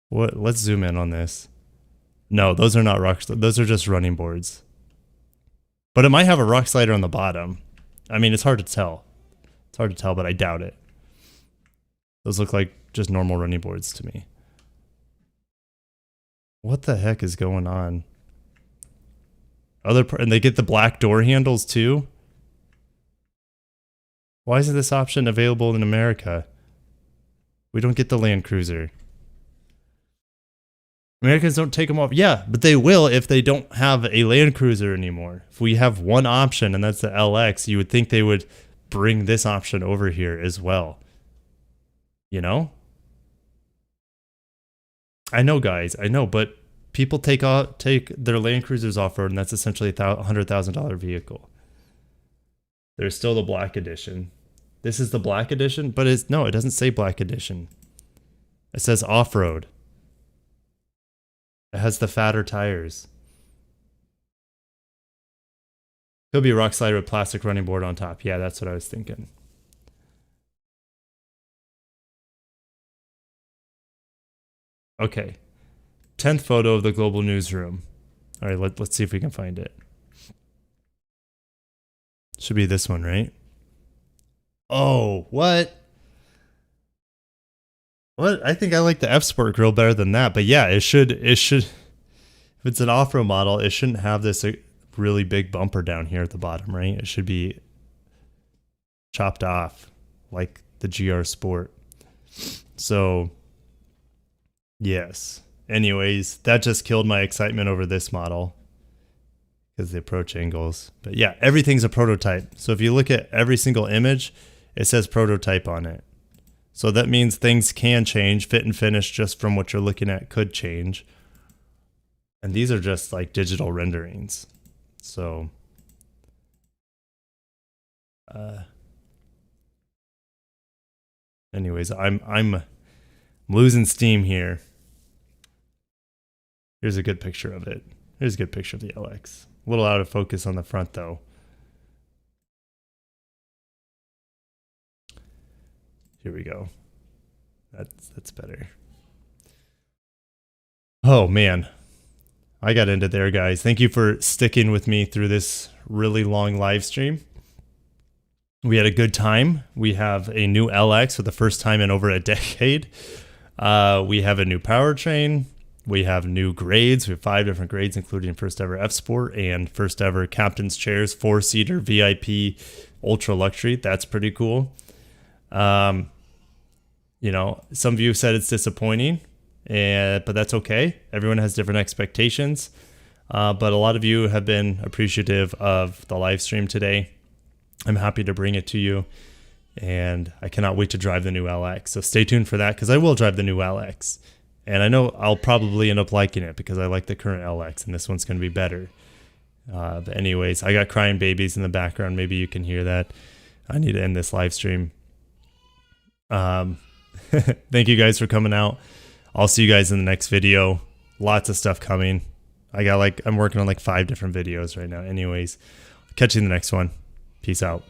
What? Let's zoom in on this. No, those are not rock. Those are just running boards. But it might have a rock slider on the bottom. I mean, it's hard to tell. It's hard to tell, but I doubt it. Those look like just normal running boards to me. What the heck is going on? And they get the black door handles too? Why isn't this option available in America? We don't get the Land Cruiser. Americans don't take them off. Yeah, but they will if they don't have a Land Cruiser anymore. If we have one option and that's the LX, you would think they would bring this option over here as well. You know? I know, guys. I know, but people take their Land Cruisers off-road, and that's essentially a $100,000 vehicle. There's still the black edition. This is the black edition, but it doesn't say black edition. It says off-road. It has the fatter tires. Could be a rock slider with plastic running board on top. Yeah, that's what I was thinking. Okay. 10th photo of the global newsroom. All right, let's see if we can find it. Should be this one, right? Oh, what? What? I think I like the F Sport grill better than that. But yeah, it should. If it's an off-road model, it shouldn't have this really big bumper down here at the bottom, right? It should be chopped off like the GR Sport. So, yes. Anyways, that just killed my excitement over this model because the approach angles. But yeah, everything's a prototype. So if you look at every single image, it says prototype on it. So that means things can change. Fit and finish just from what you're looking at could change. And these are just like digital renderings. So, anyways, I'm losing steam here. Here's a good picture of it. Here's a good picture of the LX. A little out of focus on the front though. Here we go. That's better. Oh man. I got into there, guys. Thank you for sticking with me through this really long live stream. We had a good time. We have a new LX for the first time in over a decade. We have a new powertrain. We have new grades. We have 5 different grades, including first ever F Sport and first ever captain's chairs, 4-seater, VIP, ultra luxury. That's pretty cool. You know, some of you said it's disappointing, but that's okay. Everyone has different expectations. But a lot of you have been appreciative of the live stream today. I'm happy to bring it to you, and I cannot wait to drive the new LX. So stay tuned for that, because I will drive the new LX. And I know I'll probably end up liking it because I like the current LX, and this one's going to be better. But anyways, I got crying babies in the background. Maybe you can hear that. I need to end this live stream. Thank you guys for coming out. I'll see you guys in the next video. Lots of stuff coming. I'm working on like 5 different videos right now. Anyways, catch you in the next one. Peace out.